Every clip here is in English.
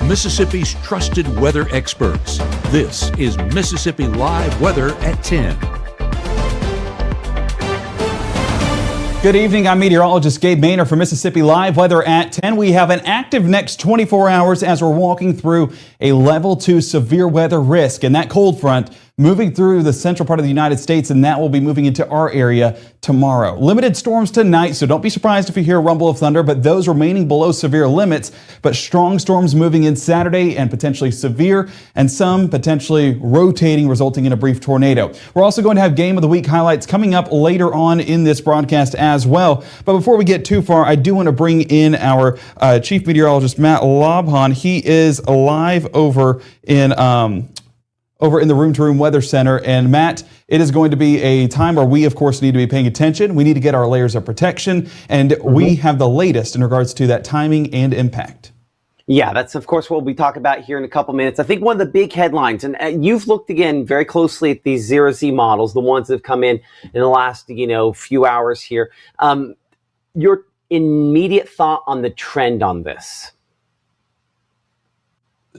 Mississippi's trusted weather experts. This is Mississippi Live Weather at 10. Good evening, I'm meteorologist Gabe Maynor for Mississippi Live Weather at 10. We have an active next 24 hours as we're walking through a level 2 severe weather risk, and that cold front moving through the central part of the United States, and that will be moving into our area tomorrow. Limited storms tonight, so don't be surprised if you hear a rumble of thunder, but those remaining below severe limits. But strong storms moving in Saturday and potentially severe, and some potentially rotating, resulting in a brief tornado. We're also going to have Game of the Week highlights coming up later on in this broadcast as well. But before we get too far, I do want to bring in our Chief Meteorologist, Matt Lobhan. He is live over in the Room to Room Weather Center. And Matt, it is going to be a time where we, of course, need to be paying attention. We need to get our layers of protection, and we have the latest in regards to that timing and impact. Yeah, that's, of course, what we'll be talking about here in a couple minutes. I think one of the big headlines, and you've looked again very closely at these zero-Z models, the ones that have come in the last, few hours here. Your immediate thought on the trend on this?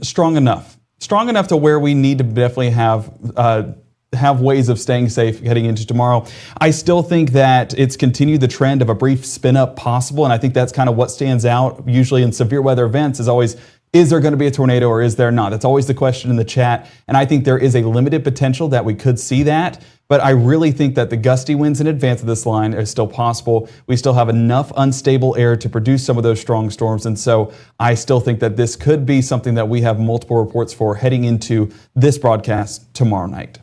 Strong enough to where we need to definitely have ways of staying safe heading into tomorrow. I still think that it's continued the trend of a brief spin up possible, and I think that's kind of what stands out usually in severe weather events is always, is there going to be a tornado or is there not? That's always the question in the chat, and I think there is a limited potential that we could see that. But I really think that the gusty winds in advance of this line are still possible. We still have enough unstable air to produce some of those strong storms. And so I still think that this could be something that we have multiple reports for heading into this broadcast tomorrow night.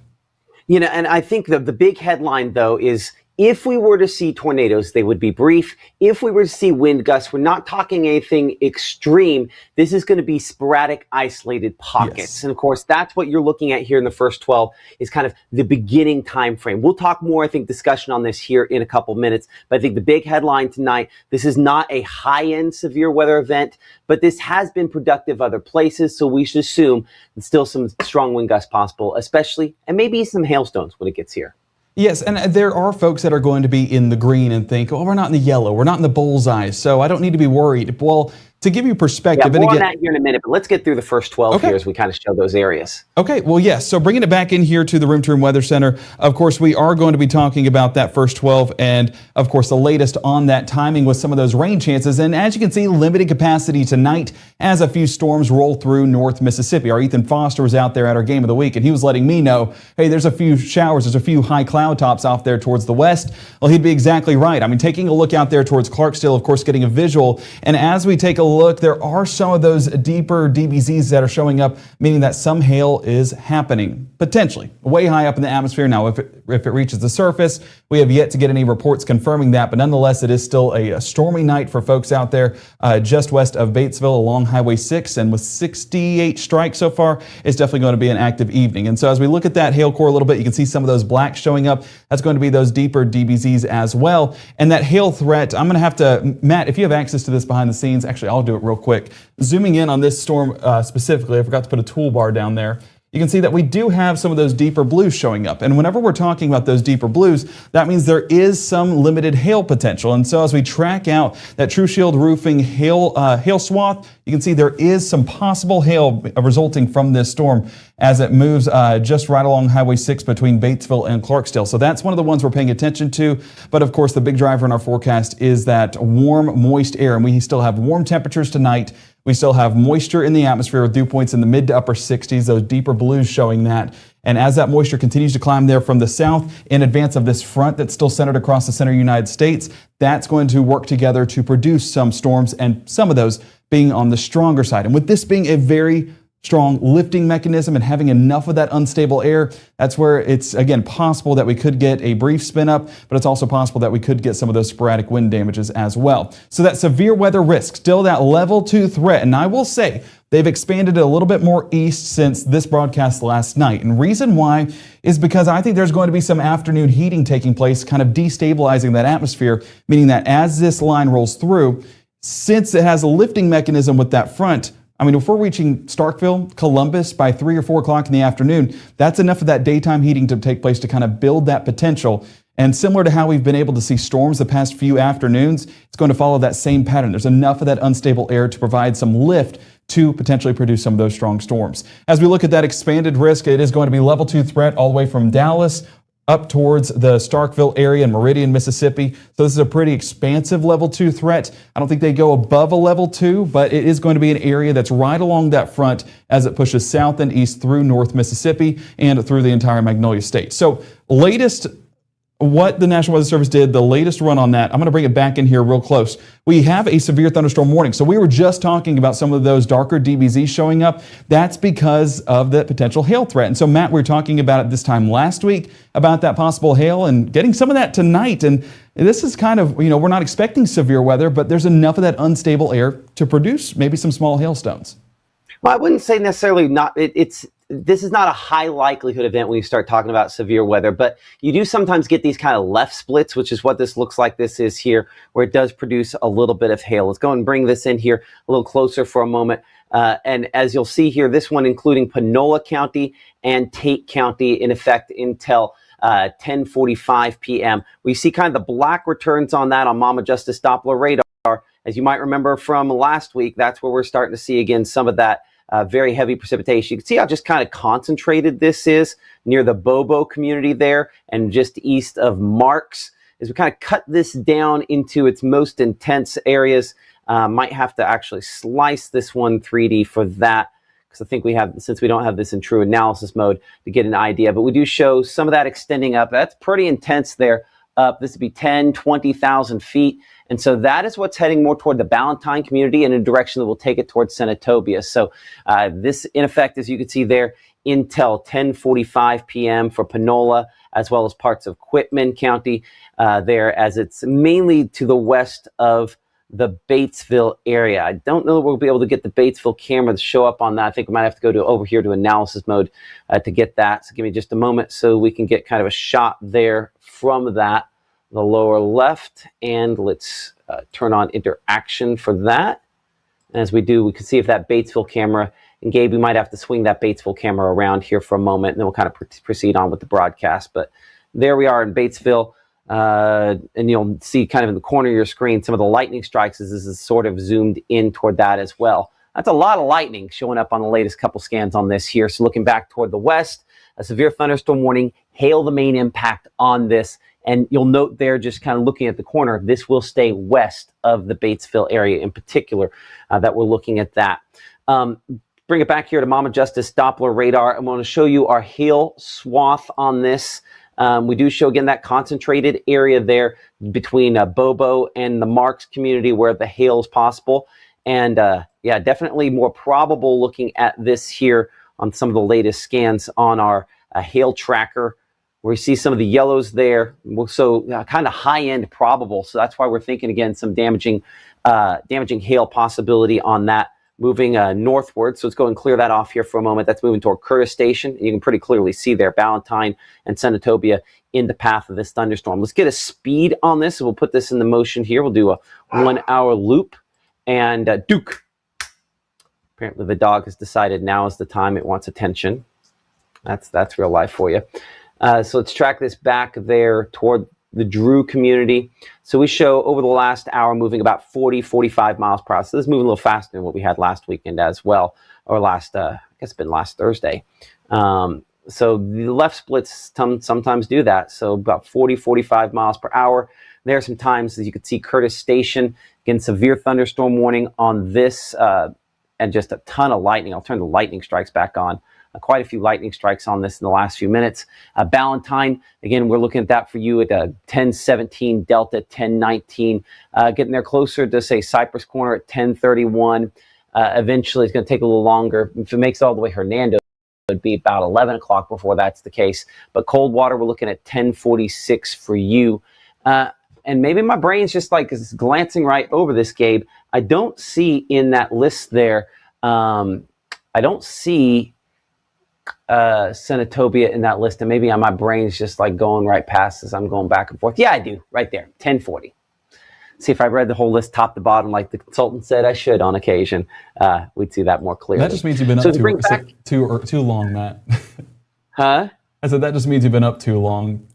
And I think the big headline, though, is if we were to see tornadoes, they would be brief. If we were to see wind gusts, we're not talking anything extreme. This is going to be sporadic, isolated pockets. Yes. And of course, that's what you're looking at here in the first 12 is kind of the beginning time frame. We'll talk more, I think, discussion on this here in a couple minutes. But I think the big headline tonight, this is not a high-end severe weather event, but this has been productive other places. So we should assume there's still some strong wind gusts possible, especially, and maybe some hailstones when it gets here. Yes, and there are folks that are going to be in the green and think, oh, we're not in the yellow, we're not in the bullseye, so I don't need to be worried. Well, to give you perspective, more on that here in a minute, but let's get through the first 12 here as we kind of show those areas. Okay, well, yes, so bringing it back in here to the Room to Room Weather Center, of course, we are going to be talking about that first 12 and, of course, the latest on that timing with some of those rain chances. And as you can see, limited capacity tonight as a few storms roll through North Mississippi. Our Ethan Foster was out there at our Game of the Week, and he was letting me know, hey, there's a few showers, there's a few high cloud tops off there towards the west. Well, he'd be exactly right. I mean, taking a look out there towards Clarksdale, of course, getting a visual. And as we take a look, there are some of those deeper DBZs that are showing up, meaning that some hail is happening, potentially, way high up in the atmosphere. Now, if it reaches the surface, we have yet to get any reports confirming that, but nonetheless, it is still a stormy night for folks out there just west of Batesville along Highway 6, and with 68 strikes so far, it's definitely going to be an active evening. And so as we look at that hail core a little bit, you can see some of those blacks showing up. That's going to be those deeper DBZs as well. And that hail threat, I'm going to have to, Matt, if you have access to this behind the scenes, actually, I'll do it real quick. Zooming in on this storm specifically, I forgot to put a toolbar down there. You can see that we do have some of those deeper blues showing up. And whenever we're talking about those deeper blues, that means there is some limited hail potential. And so as we track out that True Shield Roofing hail swath, you can see there is some possible hail resulting from this storm as it moves just right along Highway 6 between Batesville and Clarksdale. So that's one of the ones we're paying attention to. But of course, the big driver in our forecast is that warm, moist air. And we still have warm temperatures tonight. We still have moisture in the atmosphere with dew points in the mid to upper 60s, those deeper blues showing that. And as that moisture continues to climb there from the south in advance of this front that's still centered across the center of the United States, that's going to work together to produce some storms, and some of those being on the stronger side. And with this being a very strong lifting mechanism and having enough of that unstable air, that's where it's, again, possible that we could get a brief spin up, but it's also possible that we could get some of those sporadic wind damages as well. So that severe weather risk, still that level 2 threat. And I will say, they've expanded it a little bit more east since this broadcast last night. And reason why is because I think there's going to be some afternoon heating taking place, kind of destabilizing that atmosphere, meaning that as this line rolls through, since it has a lifting mechanism with that front, I mean, if we're reaching Starkville, Columbus by 3 or 4 o'clock in the afternoon, that's enough of that daytime heating to take place to kind of build that potential. And similar to how we've been able to see storms the past few afternoons, it's going to follow that same pattern. There's enough of that unstable air to provide some lift to potentially produce some of those strong storms. As we look at that expanded risk, it is going to be level 2 threat all the way from Dallas up towards the Starkville area in Meridian, Mississippi. So this is a pretty expansive level 2 threat. I don't think they go above a level 2, but it is going to be an area that's right along that front as it pushes south and east through North Mississippi and through the entire Magnolia State. So latest, what the National Weather Service did, the latest run on that, I'm going to bring it back in here real close. We have a severe thunderstorm warning. So we were just talking about some of those darker DBZs showing up. That's because of the potential hail threat. And so, Matt, we were talking about it this time last week about that possible hail and getting some of that tonight. And this is kind of, we're not expecting severe weather, but there's enough of that unstable air to produce maybe some small hailstones. Well, I wouldn't say necessarily not. This is not a high likelihood event when you start talking about severe weather, but you do sometimes get these kind of left splits, which is what this looks like this is here, where it does produce a little bit of hail. Let's go and bring this in here a little closer for a moment. And as you'll see here, this one including Panola County and Tate County in effect until 10:45 p.m. We see kind of the black returns on that on Mama Justice Doppler radar. As you might remember from last week, that's where we're starting to see again some of that very heavy precipitation. You can see how just kind of concentrated this is near the Bobo community there and just east of Marks. As we kind of cut this down into its most intense areas, might have to actually slice this one 3D for that, because I think we have, since we don't have this in true analysis mode, to get an idea. But we do show some of that extending up. That's pretty intense there. This would be 10, 20,000 feet. And so that is what's heading more toward the Ballantyne community in a direction that will take it towards Senatobia. So this, in effect, as you can see there, until 10:45 p.m. for Panola, as well as parts of Quitman County there, as it's mainly to the west of the Batesville area. I don't know that we'll be able to get the Batesville camera to show up on that. I think we might have to go over here to analysis mode to get that. So give me just a moment so we can get kind of a shot there from that, the lower left. And let's turn on interaction for that. And as we do, we can see if that Batesville camera, and Gabe, we might have to swing that Batesville camera around here for a moment, and then we'll kind of proceed on with the broadcast. But there we are in Batesville. And you'll see kind of in the corner of your screen some of the lightning strikes as this is sort of zoomed in toward that as well. That's a lot of lightning showing up on the latest couple scans on this here. So looking back toward the west, a severe thunderstorm warning, hail the main impact on this. And you'll note there, just kind of looking at the corner, this will stay west of the Batesville area in particular, that we're looking at that. Bring it back here to Mama Justice Doppler radar. I'm going to show you our hail swath on this. We do show, again, that concentrated area there between Bobo and the Marks community where the hail is possible. And yeah, definitely more probable looking at this here on some of the latest scans on our hail tracker, where we see some of the yellows there. So kind of high-end probable. So that's why we're thinking, again, some damaging hail possibility on that moving northward. So let's go and clear that off here for a moment. That's moving toward Curtis Station. You can pretty clearly see there Ballantyne and Senatobia in the path of this thunderstorm. Let's get a speed on this. We'll put this into motion here. We'll do a 1-hour loop. And Duke. Apparently the dog has decided now is the time it wants attention. That's real life for you. So let's track this back there toward the Drew community. So we show over the last hour moving about 40, 45 miles per hour. So this is moving a little faster than what we had last weekend as well, or last, I guess it's been last Thursday. So the left splits sometimes do that. So about 40, 45 miles per hour. There are some times, as you can see, Curtis Station, again, severe thunderstorm warning on this, and just a ton of lightning. I'll turn the lightning strikes back on. Quite a few lightning strikes on this in the last few minutes. Ballantyne, again, we're looking at that for you at 10:17, Delta 10:19. Getting there closer to, say, Cypress Corner at 10:31. Eventually, it's going to take a little longer. If it makes it all the way Hernando, it would be about 11 o'clock before that's the case. But Coldwater, we're looking at 10:46 for you. And maybe my brain's just like is glancing right over this, Gabe. I don't see in that list there, I don't see Senatobia in that list, and maybe my brain's just like going right past as I'm going back and forth. Yeah, I do, right there, 10:40. See, if I read the whole list top to bottom like the consultant said I should on occasion, we'd see that more clearly. That just means you've been up too long, Matt. Huh? I said that just means you've been up too long.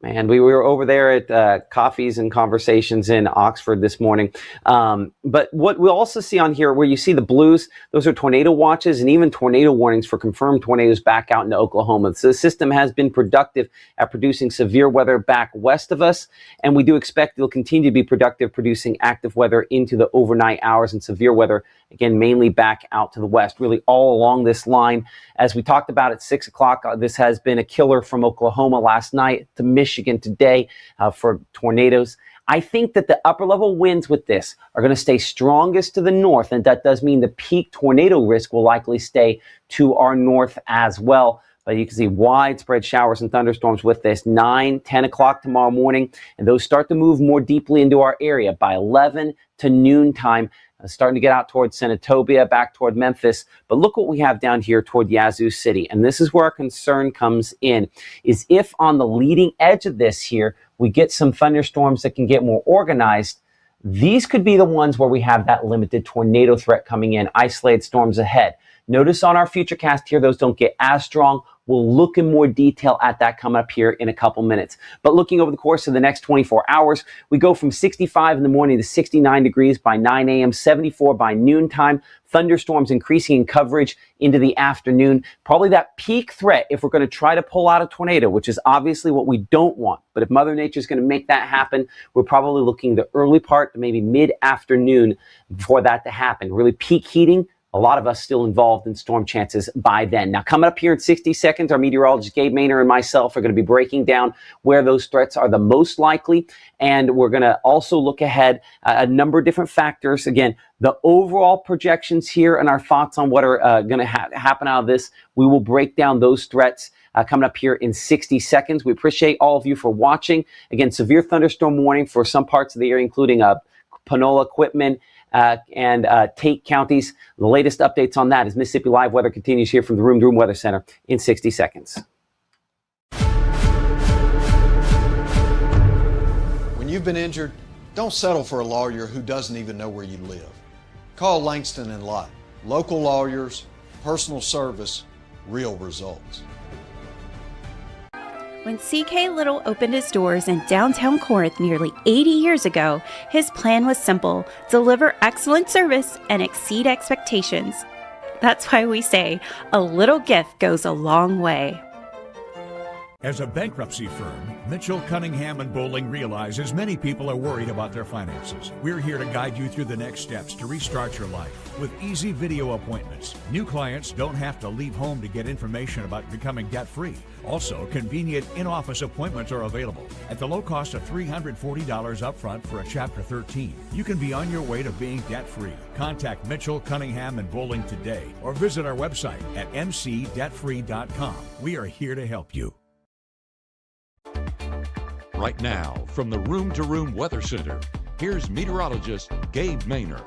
Man, we were over there at coffees and conversations in Oxford this morning. But what we also see on here, where you see the blues, those are tornado watches and even tornado warnings for confirmed tornadoes back out into Oklahoma. So the system has been productive at producing severe weather back west of us, and we do expect it'll continue to be productive, producing active weather into the overnight hours and severe weather, again, mainly back out to the west, really all along this line. As we talked about at 6 o'clock, this has been a killer from Oklahoma last night to Michigan today for tornadoes. I think that the upper level winds with this are going to stay strongest to the north, and that does mean the peak tornado risk will likely stay to our north as well. But you can see widespread showers and thunderstorms with this 9, 10 o'clock tomorrow morning, and those start to move more deeply into our area by 11 to noon time. Starting to get out towards Senatobia, back toward Memphis. But look what we have down here toward Yazoo City. And this is where our concern comes in, is if on the leading edge of this here, we get some thunderstorms that can get more organized, these could be the ones where we have that limited tornado threat coming in, isolated storms ahead. Notice on our futurecast here, those don't get as strong. We'll look in more detail at that coming up here in a couple minutes. But looking over the course of the next 24 hours, we go from 65 in the morning to 69 degrees by 9 a.m., 74 by noontime. Thunderstorms increasing in coverage into the afternoon. Probably that peak threat if we're going to try to pull out a tornado, which is obviously what we don't want. But if Mother Nature is going to make that happen, we're probably looking the early part to maybe mid-afternoon for that to happen. Really peak heating. A lot of us still involved in storm chances by then. Now, coming up here in 60 seconds, our meteorologist Gabe Maynor and myself are going to be breaking down where those threats are the most likely. And we're going to also look ahead at a number of different factors. Again, the overall projections here and our thoughts on what are going to happen out of this. We will break down those threats coming up here in 60 seconds. We appreciate all of you for watching. Again, severe thunderstorm warning for some parts of the area, including Panola, Quitman, and Tate counties. The latest updates on that as Mississippi Live Weather continues here from the Room to Room Weather Center in 60 seconds. When you've been injured, don't settle for a lawyer who doesn't even know where you live. Call Langston and Lott. Local lawyers, personal service, real results. When C.K. Little opened his doors in downtown Corinth nearly 80 years ago, his plan was simple: deliver excellent service and exceed expectations. That's why we say a little gift goes a long way. As a bankruptcy firm, Mitchell, Cunningham & Bowling realizes many people are worried about their finances. We're here to guide you through the next steps to restart your life with easy video appointments. New clients don't have to leave home to get information about becoming debt-free. Also, convenient in-office appointments are available at the low cost of $340 upfront for a Chapter 13. You can be on your way to being debt-free. Contact Mitchell, Cunningham & Bowling today or visit our website at mcdebtfree.com. We are here to help you. Right now, from the Room to Room Weather Center, here's meteorologist Gabe Maynor.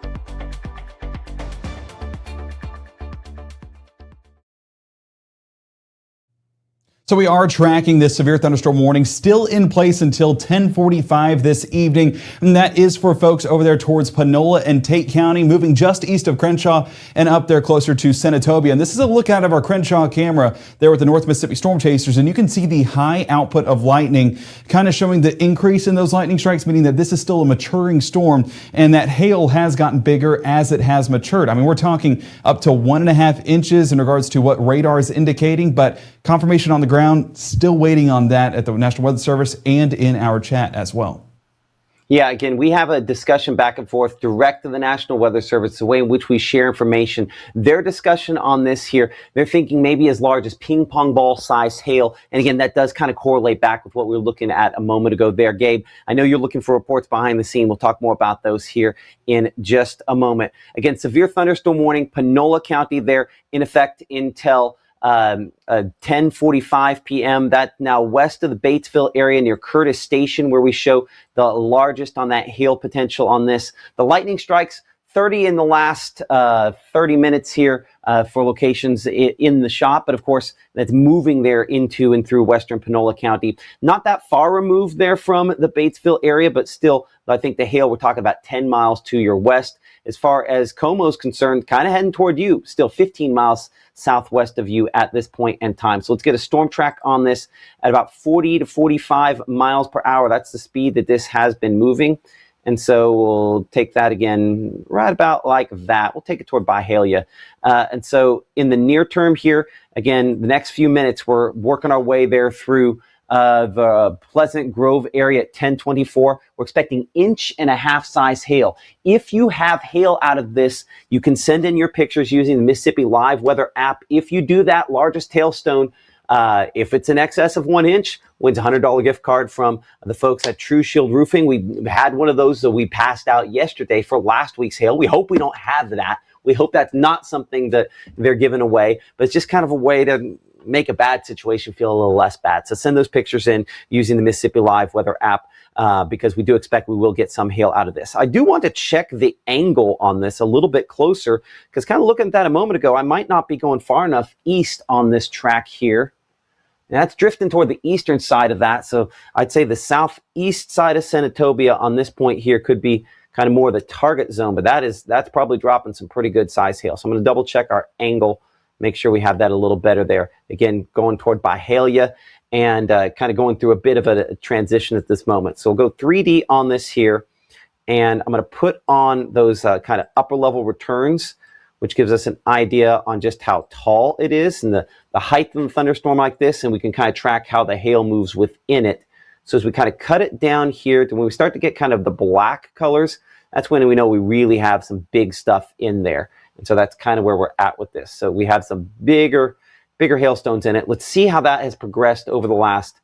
So we are tracking this severe thunderstorm warning still in place until 10:45 this evening. And that is for folks over there towards Panola and Tate County, moving just east of Crenshaw and up there closer to Senatobia. And this is a look out of our Crenshaw camera there with the North Mississippi Storm Chasers. And you can see the high output of lightning kind of showing the increase in those lightning strikes, meaning that this is still a maturing storm and that hail has gotten bigger as it has matured. I mean, we're talking up to 1.5 inches in regards to what radar is indicating, but confirmation on the ground, still waiting on that at the National Weather Service and in our chat as well. Yeah, again, we have a discussion back and forth direct to the National Weather Service, the way in which we share information. Their discussion on this here, they're thinking maybe as large as ping pong ball size hail. And again, that does kind of correlate back with what we were looking at a moment ago there. Gabe, I know you're looking for reports behind the scene. We'll talk more about those here in just a moment. Again, severe thunderstorm warning, Panola County there in effect until 10:45 p.m. That now west of the Batesville area near Curtis Station, where we show the largest on that hail potential on this. The lightning strikes 30 in the last 30 minutes here for locations in the shop, but of course that's moving there into and through western Panola County. Not that far removed there from the Batesville area, but still I think the hail, we're talking about 10 miles to your west. as far as Como is concerned, kind of heading toward you, still 15 miles southwest of you at this point in time. So let's get a storm track on this at about 40 to 45 miles per hour. That's the speed that this has been moving. And so we'll take that again right about like that. We'll take it toward Byhalia. And so in the near term here, again, the next few minutes, we're working our way there through the Pleasant Grove area at 1024. We're expecting 1.5 inch size hail. If you have hail out of this, you can send in your pictures using the Mississippi Live Weather app. If you do that, largest hailstone, if it's in excess of 1 inch, wins a $100 gift card from the folks at True Shield Roofing. We had one of those that we passed out yesterday for last week's hail. We hope we don't have that. We hope that's not something that they're giving away, but it's just kind of a way to make a bad situation feel a little less bad. So send those pictures in using the Mississippi Live Weather app because we do expect we will get some hail out of this. I do want to check the angle on this a little bit closer because kind of looking at that a moment ago, I might not be going far enough east on this track here. And that's drifting toward the eastern side of that. So I'd say the southeast side of Senatobia on this point here could be kind of more the target zone, but that's probably dropping some pretty good size hail. So I'm going to double check our angle, make sure we have that a little better there. Again, going toward Byhalia and kind of going through a bit of a transition at this moment. So we'll go 3D on this here, and I'm going to put on those kind of upper level returns, which gives us an idea on just how tall it is and the height of the thunderstorm like this, and we can kind of track how the hail moves within it. So as we kind of cut it down here, to when we start to get kind of the black colors, that's when we know we really have some big stuff in there. And so that's kind of where we're at with this. So we have some bigger hailstones in it. Let's see how that has progressed over the last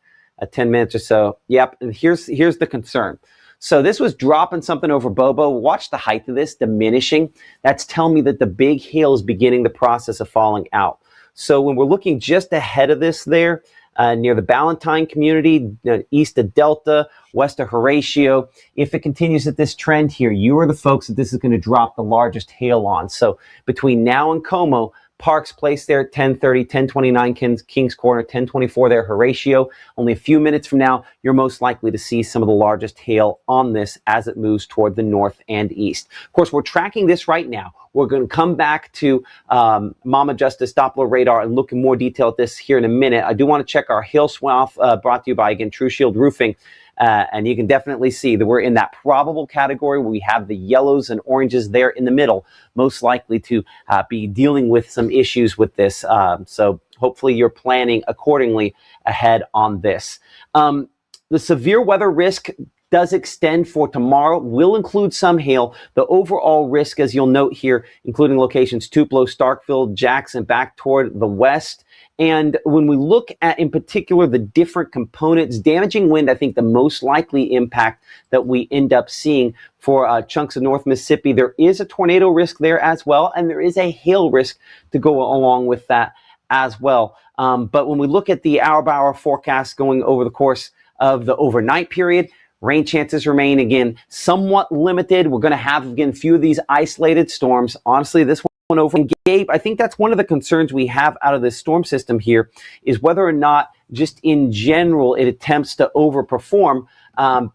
10 minutes or so. Yep, and here's the concern. So this was dropping something over Bobo. Watch the height of this diminishing. That's telling me that the big hail is beginning the process of falling out. So when we're looking just ahead of this there, near the Ballantine community, east of Delta, west of Horatio, if it continues at this trend here, you are the folks that this is going to drop the largest hail on. So between now and Como, Parks Place there at 1030, 1029 Kings Corner, 1024 there, Horatio. Only a few minutes from now, you're most likely to see some of the largest hail on this as it moves toward the north and east. Of course, we're tracking this right now. We're going to come back to Mama Justice Doppler radar and look in more detail at this here in a minute. I do want to check our hail swath brought to you by, again, True Shield Roofing. And you can definitely see that we're in that probable category where we have the yellows and oranges there in the middle, most likely to be dealing with some issues with this. So hopefully you're planning accordingly ahead on this. The severe weather risk does extend for tomorrow, will include some hail. The overall risk, as you'll note here, including locations Tupelo, Starkville, Jackson, back toward the west. And when we look at, in particular, the different components, damaging wind, I think the most likely impact that we end up seeing for chunks of North Mississippi, there is a tornado risk there as well, and there is a hail risk to go along with that as well. But when we look at the hour-by-hour forecast going over the course of the overnight period, rain chances remain, again, somewhat limited. We're going to have, again, a few of these isolated storms. Honestly, this one over. And Gabe, I think that's one of the concerns we have out of this storm system here is whether or not, just in general, it attempts to overperform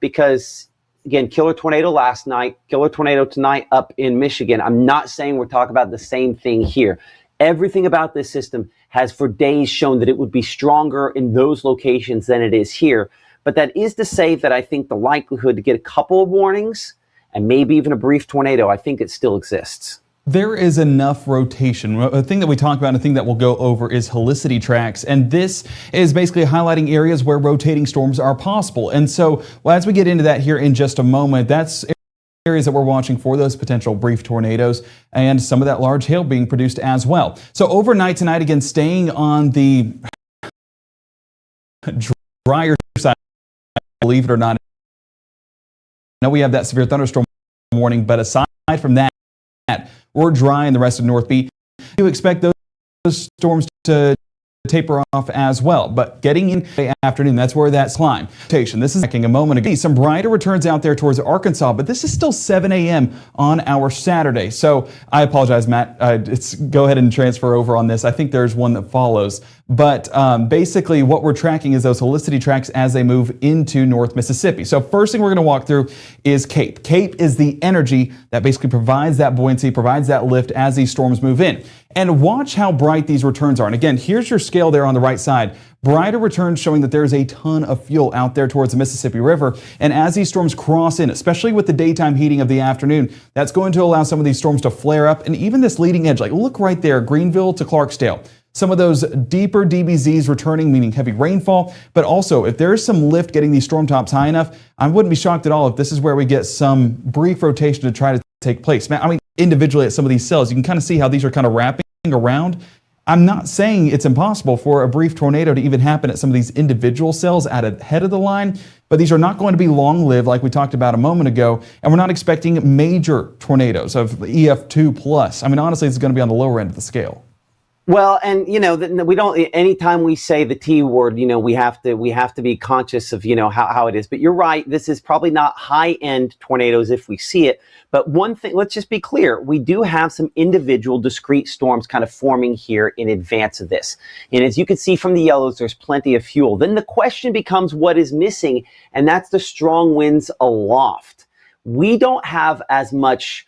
because, again, killer tornado last night, killer tornado tonight up in Michigan. I'm not saying we're talking about the same thing here. Everything about this system has for days shown that it would be stronger in those locations than it is here. But that is to say that I think the likelihood to get a couple of warnings and maybe even a brief tornado, I think it still exists. There is enough rotation. A thing that we talk about and a thing that we'll go over is helicity tracks. And this is basically highlighting areas where rotating storms are possible. And so as we get into that here in just a moment, that's areas that we're watching for those potential brief tornadoes and some of that large hail being produced as well. So overnight tonight, again, staying on the drier side, believe it or not. I know we have that severe thunderstorm warning, but aside from that, we're dry in the rest of North Beach. You expect those storms to taper off as well, but getting in the afternoon, that's where that's climb. This is a moment ago. Some brighter returns out there towards Arkansas, but this is still 7 a.m. on our Saturday. So I apologize, Matt. Go ahead and transfer over on this. I think there's one that follows. But basically what we're tracking is those helicity tracks as they move into North Mississippi. So first thing we're going to walk through is CAPE. CAPE is the energy that basically provides that buoyancy, provides that lift as these storms move in. And watch how bright these returns are. And again, here's your scale there on the right side. Brighter returns showing that there's a ton of fuel out there towards the Mississippi River. And as these storms cross in, especially with the daytime heating of the afternoon, that's going to allow some of these storms to flare up. And even this leading edge, like look right there, Greenville to Clarksdale. Some of those deeper DBZs returning, meaning heavy rainfall, but also if there is some lift getting these storm tops high enough, I wouldn't be shocked at all if this is where we get some brief rotation to try to take place. I mean, individually at some of these cells, you can kind of see how these are kind of wrapping around. I'm not saying it's impossible for a brief tornado to even happen at some of these individual cells at ahead of the line, but these are not going to be long-lived like we talked about a moment ago, and we're not expecting major tornadoes of EF2 plus. I mean, honestly, it's going to be on the lower end of the scale. Well, and we don't. Anytime we say the T word, we have to be conscious of how it is. But you're right. This is probably not high-end tornadoes if we see it. But one thing, let's just be clear: we do have some individual discrete storms kind of forming here in advance of this. And as you can see from the yellows, there's plenty of fuel. Then the question becomes, what is missing? And that's the strong winds aloft. We don't have as much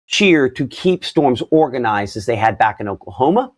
shear to keep storms organized as they had back in Oklahoma,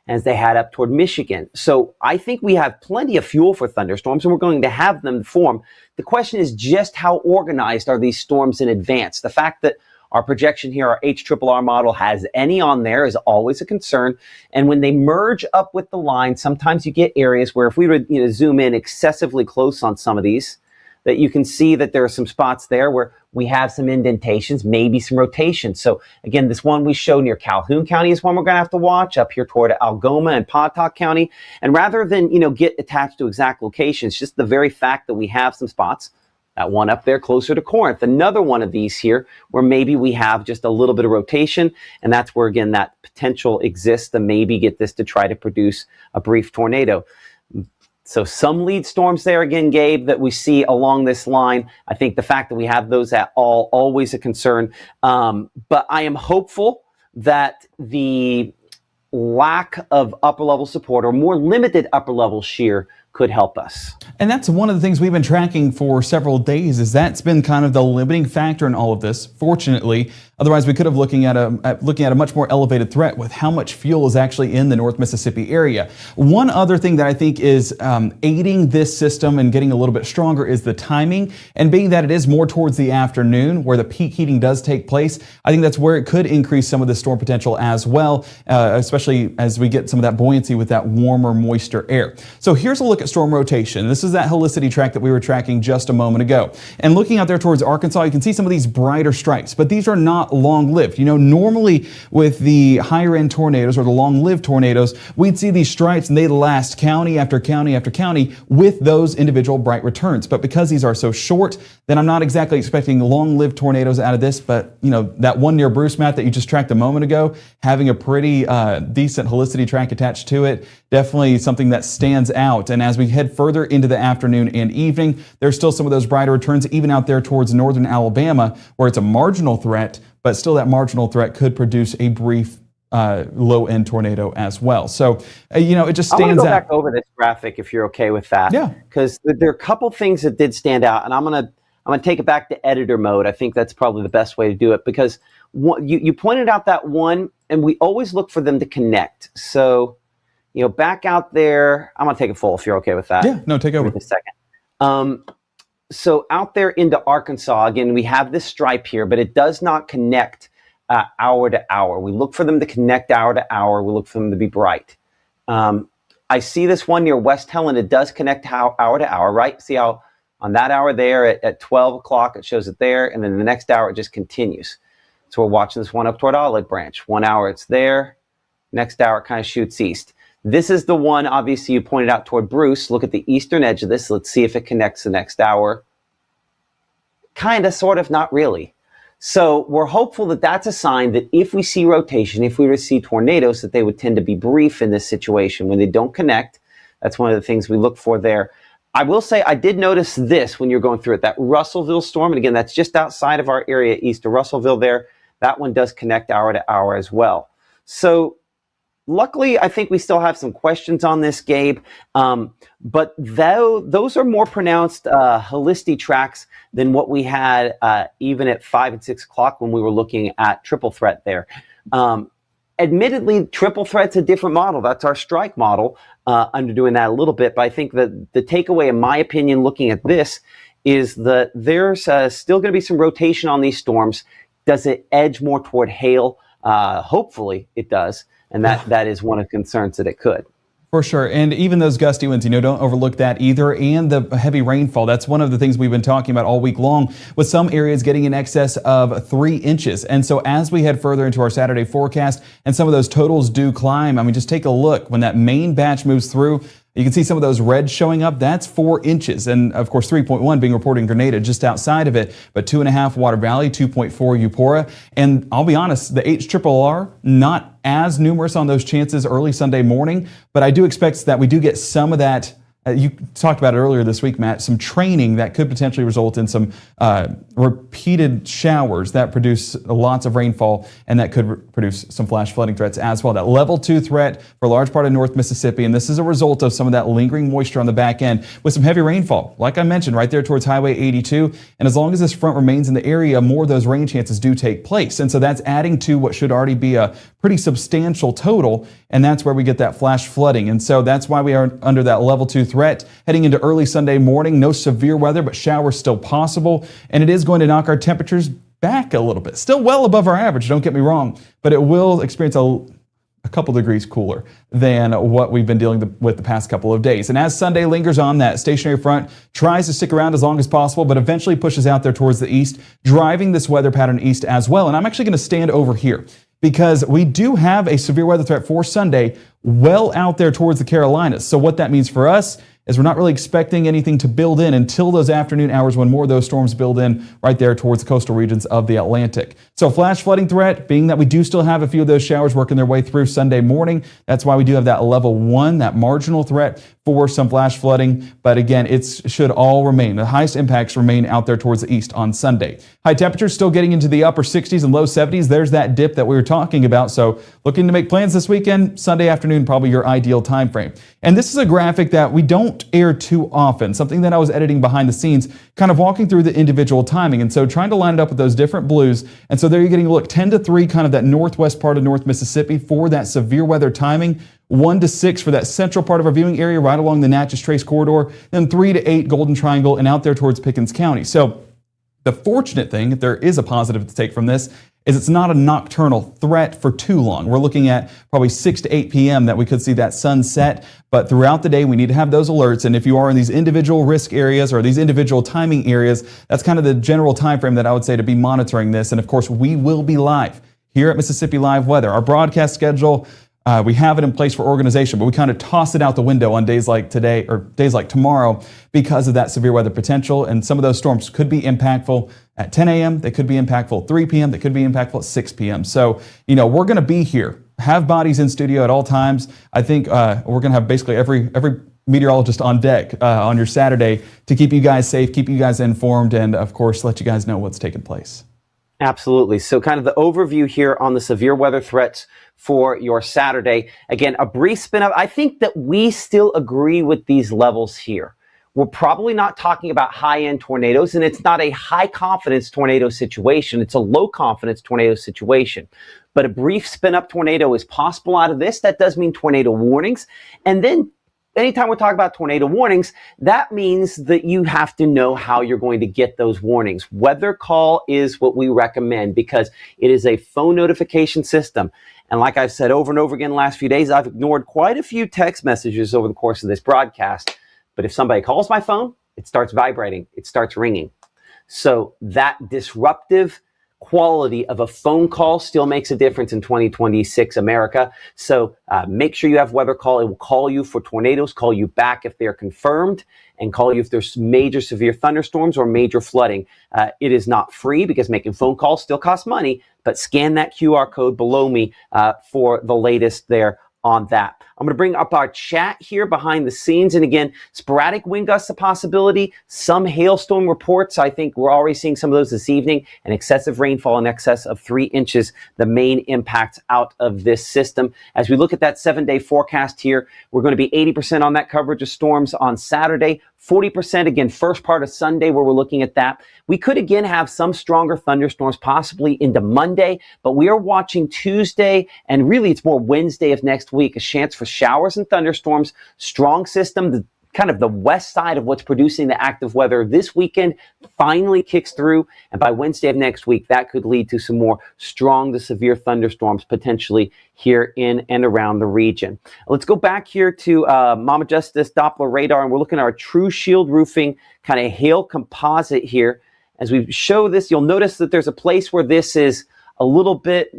as they had up toward Michigan. So I think we have plenty of fuel for thunderstorms, and we're going to have them form. The question is just how organized are these storms in advance? The fact that our projection here, our HRRR model, has any on there is always a concern. And when they merge up with the line, sometimes you get areas where if we would zoom in excessively close on some of these, that you can see that there are some spots there where we have some indentations, maybe some rotation. So again, this one we show near Calhoun County is one we're going to have to watch, up here toward Algoma and Pontotoc County. And rather than, get attached to exact locations, just the very fact that we have some spots, that one up there closer to Corinth, another one of these here where maybe we have just a little bit of rotation, and that's where, again, that potential exists to maybe get this to try to produce a brief tornado. So some lead storms there again, Gabe, that we see along this line. I think the fact that we have those at all, always a concern. But I am hopeful that the lack of upper level support or more limited upper level shear could help us. And that's one of the things we've been tracking for several days, is that's been kind of the limiting factor in all of this. Fortunately, otherwise we could have looking at a much more elevated threat with how much fuel is actually in the North Mississippi area. One other thing that I think is aiding this system and getting a little bit stronger is the timing, and being that it is more towards the afternoon where the peak heating does take place, I think that's where it could increase some of the storm potential as well, especially as we get some of that buoyancy with that warmer, moister air. So here's a look at storm rotation. This is that helicity track that we were tracking just a moment ago. And looking out there towards Arkansas, you can see some of these brighter stripes, but these are not long-lived. Normally with the higher-end tornadoes or the long-lived tornadoes, we'd see these stripes and they'd last county after county after county with those individual bright returns. But because these are so short, then I'm not exactly expecting long-lived tornadoes out of this. But, that one near Bruce, Matt, that you just tracked a moment ago, having a pretty decent helicity track attached to it, definitely something that stands out. And as we head further into the afternoon and evening, there's still some of those brighter returns, even out there towards northern Alabama, where it's a marginal threat, but still that marginal threat could produce a brief low-end tornado as well. So, it just stands out. I want to go back over this graphic if you're okay with that. Yeah. Because there are a couple things that did stand out, and I'm gonna take it back to editor mode. I think that's probably the best way to do it, because you pointed out that one, and we always look for them to connect. So, back out there, I'm going to take it full if you're okay with that. Yeah, no, take over. Wait a second. So out there into Arkansas, again, we have this stripe here, but it does not connect hour to hour. We look for them to connect hour to hour. We look for them to be bright. I see this one near West Helen. It does connect hour to hour, right? See how on that hour there at 12 o'clock, it shows it there. And then the next hour, it just continues. So we're watching this one up toward Olive Branch. 1 hour, it's there. Next hour, it kind of shoots east. This is the one, obviously, you pointed out toward Bruce. Look at the eastern edge of this. Let's see if it connects the next hour. Kind of, sort of, not really. So we're hopeful that that's a sign that if we see rotation, if we were to see tornadoes, that they would tend to be brief in this situation when they don't connect. That's one of the things we look for there. I will say I did notice this when you're going through it, that Russellville storm. And again, that's just outside of our area, east of Russellville there. That one does connect hour to hour as well. So luckily, I think we still have some questions on this, Gabe. But those are more pronounced holistic tracks than what we had even at 5 and 6 o'clock when we were looking at triple threat there. Admittedly, triple threat's a different model. That's our strike model. Under doing that a little bit, but I think that the takeaway, in my opinion, looking at this, is that there's still going to be some rotation on these storms. Does it edge more toward hail? Hopefully it does, and that is one of the concerns that it could. For sure. And even those gusty winds, don't overlook that either. And the heavy rainfall. That's one of the things we've been talking about all week long, with some areas getting in excess of 3 inches. And so as we head further into our Saturday forecast and some of those totals do climb, I mean, just take a look. When that main batch moves through, you can see some of those reds showing up. That's 4 inches. And of course, 3.1 being reported in Grenada just outside of it, but 2.5 Water Valley, 2.4 Eupora. And I'll be honest, the HRRR, not as numerous on those chances early Sunday morning, but I do expect that we do get some of that. You talked about it earlier this week, Matt, some training that could potentially result in some repeated showers that produce lots of rainfall, and that could produce some flash flooding threats as well. That level 2 threat for a large part of North Mississippi, and this is a result of some of that lingering moisture on the back end with some heavy rainfall, like I mentioned, right there towards Highway 82. And as long as this front remains in the area, more of those rain chances do take place. And so that's adding to what should already be a pretty substantial total, and that's where we get that flash flooding. And so that's why we are under that level 2 threat heading into early Sunday morning. No severe weather, but showers still possible, and it is going to knock our temperatures back a little bit. Still well above our average, don't get me wrong, but it will experience a couple degrees cooler than what we've been dealing with the past couple of days. And as Sunday lingers on, that stationary front tries to stick around as long as possible, but eventually pushes out there towards the east, driving this weather pattern east as well. And I'm actually going to stand over here, because we do have a severe weather threat for Sunday well out there towards the Carolinas. So what that means for us is we're not really expecting anything to build in until those afternoon hours, when more of those storms build in right there towards the coastal regions of the Atlantic. So flash flooding threat, being that we do still have a few of those showers working their way through Sunday morning. That's why we do have that level 1, that marginal threat for some flash flooding. But again, it should all remain. The highest impacts remain out there towards the east on Sunday. High temperatures still getting into the upper 60s and low 70s. There's that dip that we were talking about. So looking to make plans this weekend, Sunday afternoon, probably your ideal time frame. And this is a graphic that we don't air too often, something that I was editing behind the scenes, kind of walking through the individual timing. And so trying to line it up with those different blues. And so there you're getting a look, 10 to 3, kind of that northwest part of North Mississippi for that severe weather timing. 1 to 6 for that central part of our viewing area right along the Natchez Trace corridor, then 3 to 8 Golden Triangle and out there towards Pickens County. So the fortunate thing, if there is a positive to take from this, is it's not a nocturnal threat for too long. We're looking at probably 6 to 8 p.m. that we could see that sun set, but throughout the day we need to have those alerts. And if you are in these individual risk areas or these individual timing areas, that's kind of the general time frame that I would say to be monitoring this. And of course, we will be live here at Mississippi Live Weather. Our broadcast schedule, we have it in place for organization, but we kind of toss it out the window on days like today or days like tomorrow because of that severe weather potential. And some of those storms could be impactful at 10 a.m. They could be impactful at 3 p.m. They could be impactful at 6 p.m. So, we're going to be here, have bodies in studio at all times. I think we're going to have basically every meteorologist on deck on your Saturday to keep you guys safe, keep you guys informed, and of course, let you guys know what's taking place. Absolutely. So kind of the overview here on the severe weather threats for your Saturday. Again, a brief spin up. I think that we still agree with these levels here. We're probably not talking about high-end tornadoes, and it's not a high-confidence tornado situation. It's a low-confidence tornado situation. But a brief spin-up tornado is possible out of this. That does mean tornado warnings. And then anytime we're talking about tornado warnings, that means that you have to know how you're going to get those warnings. Weather Call is what we recommend because it is a phone notification system. And like I've said over and over again the last few days, I've ignored quite a few text messages over the course of this broadcast. But if somebody calls my phone, it starts vibrating, it starts ringing. So that disruptive quality of a phone call still makes a difference in 2026 America. So make sure you have weather call. It will call you for tornadoes, call you back if they're confirmed, and call you if there's major severe thunderstorms or major flooding. It is not free because making phone calls still costs money, but scan that QR code below me for the latest there on that. I'm going to bring up our chat here behind the scenes. And again, sporadic wind gusts a possibility. Some hailstone reports. I think we're already seeing some of those this evening, and excessive rainfall in excess of 3 inches, the main impacts out of this system. As we look at that 7-day forecast here, we're going to be 80% on that coverage of storms on Saturday, 40% again, first part of Sunday where we're looking at that. We could again have some stronger thunderstorms possibly into Monday, but we are watching Tuesday, and really it's more Wednesday of next week, a chance for showers and thunderstorms, strong system, kind of the west side of what's producing the active weather this weekend finally kicks through. And by Wednesday of next week, that could lead to some more strong to severe thunderstorms potentially here in and around the region. Let's go back here to Mama Justice Doppler radar, and we're looking at our True Shield roofing kind of hail composite here. As we show this, you'll notice that there's a place where this is a little bit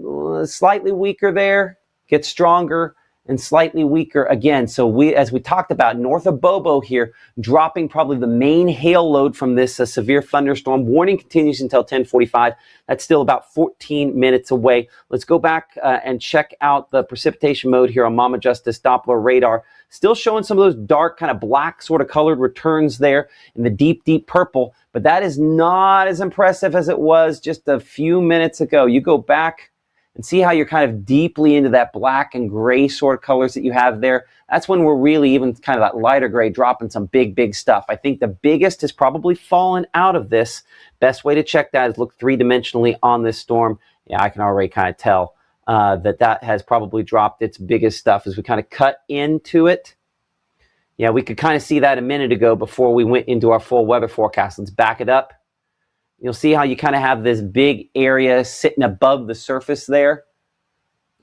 slightly weaker there, gets stronger, and slightly weaker again. So as we talked about, north of Bobo here, dropping probably the main hail load from this severe thunderstorm. Warning continues until 10:45. That's still about 14 minutes away. Let's go back and check out the precipitation mode here on Mama Justice Doppler radar. Still showing some of those dark kind of black sort of colored returns there in the deep, deep purple, but that is not as impressive as it was just a few minutes ago. You go back and see how you're kind of deeply into that black and gray sort of colors that you have there. That's when we're really even kind of that lighter gray dropping some big, big stuff. I think the biggest has probably fallen out of this. Best way to check that is look three-dimensionally on this storm. Yeah, I can already kind of tell that has probably dropped its biggest stuff as we kind of cut into it. Yeah, we could kind of see that a minute ago before we went into our full weather forecast. Let's back it up. You'll see how you kind of have this big area sitting above the surface there.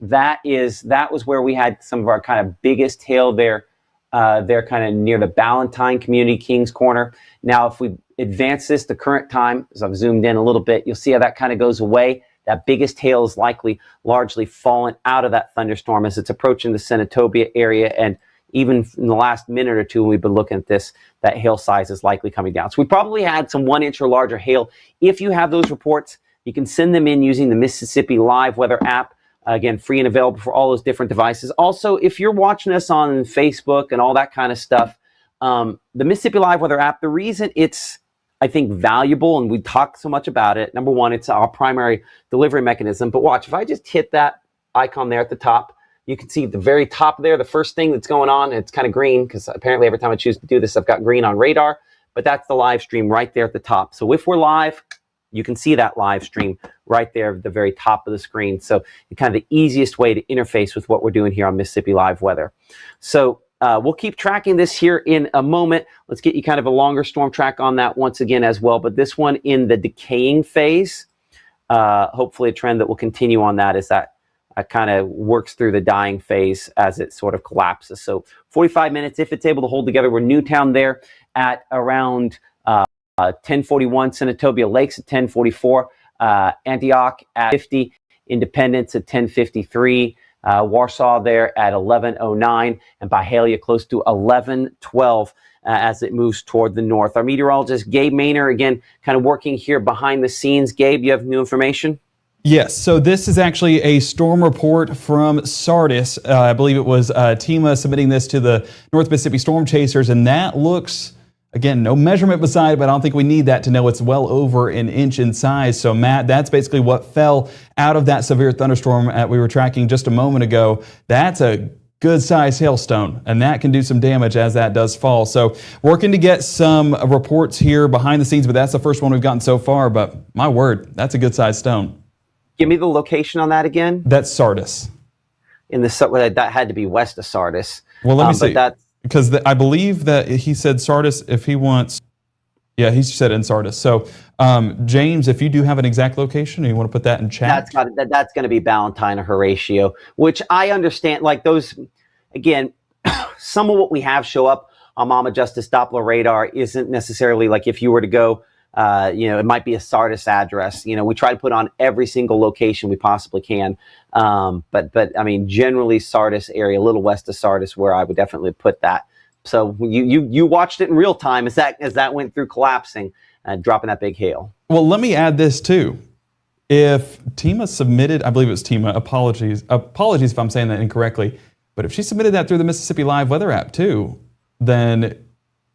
That was where we had some of our kind of biggest hail there. They're kind of near the Ballantine Community Kings Corner. Now, if we advance this to current time, as I've zoomed in a little bit, you'll see how that kind of goes away. That biggest hail is likely largely fallen out of that thunderstorm as it's approaching the Senatobia area, and even in the last minute or two when we've been looking at this, that hail size is likely coming down. So we probably had some 1 inch or larger hail. If you have those reports, you can send them in using the Mississippi Live Weather app. Again, free and available for all those different devices. Also, if you're watching us on Facebook and all that kind of stuff, the Mississippi Live Weather app, the reason it's, I think, valuable, and we talk so much about it, number one, it's our primary delivery mechanism. But watch, if I just hit that icon there at the top, you can see at the very top there, the first thing that's going on, it's kind of green because apparently every time I choose to do this, I've got green on radar, but that's the live stream right there at the top. So if we're live, you can see that live stream right there at the very top of the screen. So kind of the easiest way to interface with what we're doing here on Mississippi Live Weather. So we'll keep tracking this here in a moment. Let's get you kind of a longer storm track on that once again as well. But this one in the decaying phase, hopefully a trend that will continue on that is that kind of works through the dying phase as it sort of collapses. So 45 minutes, if it's able to hold together. We're Newtown there at around 10:41, Senatobia Lakes at 10:44, Antioch at 50, Independence at 10:53, Warsaw there at 11:09, and Byhalia close to 11:12 as it moves toward the north. Our meteorologist, Gabe Maynor, again, kind of working here behind the scenes. Gabe, you have new information? Yes, so this is actually a storm report from Sardis. I believe it was TEMA submitting this to the North Mississippi Storm Chasers, and that looks, again, no measurement beside, but I don't think we need that to know it's well over an inch in size. So Matt, that's basically what fell out of that severe thunderstorm that we were tracking just a moment ago. That's a good size hailstone, and that can do some damage as that does fall. So working to get some reports here behind the scenes, but that's the first one we've gotten so far. But my word, that's a good size stone. Give me the location on that again. That's Sardis. That had to be west of Sardis. Well, let me see. Because I believe that he said Sardis if he wants. Yeah, he said in Sardis. So, James, if you do have an exact location, and you want to put that in chat. That's going to be Ballantine or Horatio, which I understand. Like those, again, some of what we have show up on Mama Justice Doppler radar isn't necessarily like if you were to go It might be a Sardis address. We try to put on every single location we possibly can. But I mean, generally Sardis area, a little west of Sardis, where I would definitely put that. So you watched it in real time as that went through collapsing and dropping that big hail. Well, let me add this too. If Tima submitted, I believe it was Tima, apologies if I'm saying that incorrectly, but if she submitted that through the Mississippi Live weather app too, then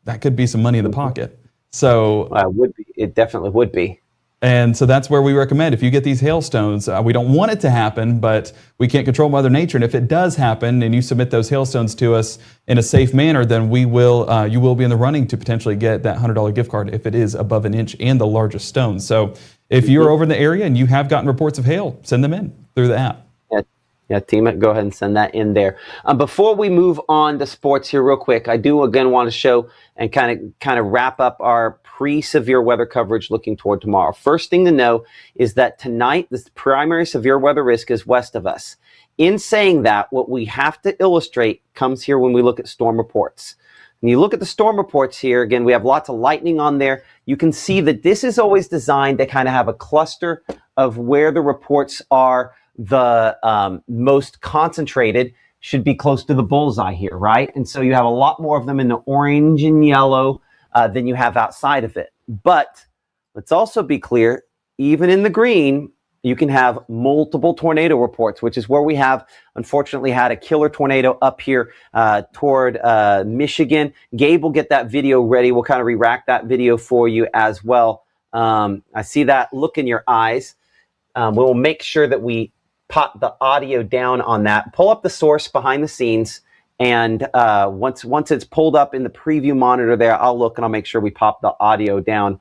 that could be some money in the pocket. So it definitely would be. And so that's where we recommend, if you get these hailstones, we don't want it to happen, but we can't control Mother Nature. And if it does happen and you submit those hailstones to us in a safe manner, then you will be in the running to potentially get that $100 gift card if it is above an inch and the largest stone. So if you're over in the area and you have gotten reports of hail, send them in through the app. Yeah, team, go ahead and send that in there. Before we move on to sports here real quick, I do again want to show and kind of wrap up our pre-severe weather coverage looking toward tomorrow. First thing to know is that tonight, the primary severe weather risk is west of us. In saying that, what we have to illustrate comes here when we look at storm reports. When you look at the storm reports here, again, we have lots of lightning on there. You can see that this is always designed to kind of have a cluster of where the reports are the most concentrated, should be close to the bullseye here, right? And so you have a lot more of them in the orange and yellow than you have outside of it. But let's also be clear, even in the green, you can have multiple tornado reports, which is where we have, unfortunately, had a killer tornado up here toward Michigan. Gabe will get that video ready. We'll kind of re-rack that video for you as well. I see that look in your eyes. We'll make sure that we pop the audio down on that. Pull up the source behind the scenes, and once it's pulled up in the preview monitor there, I'll look and I'll make sure we pop the audio down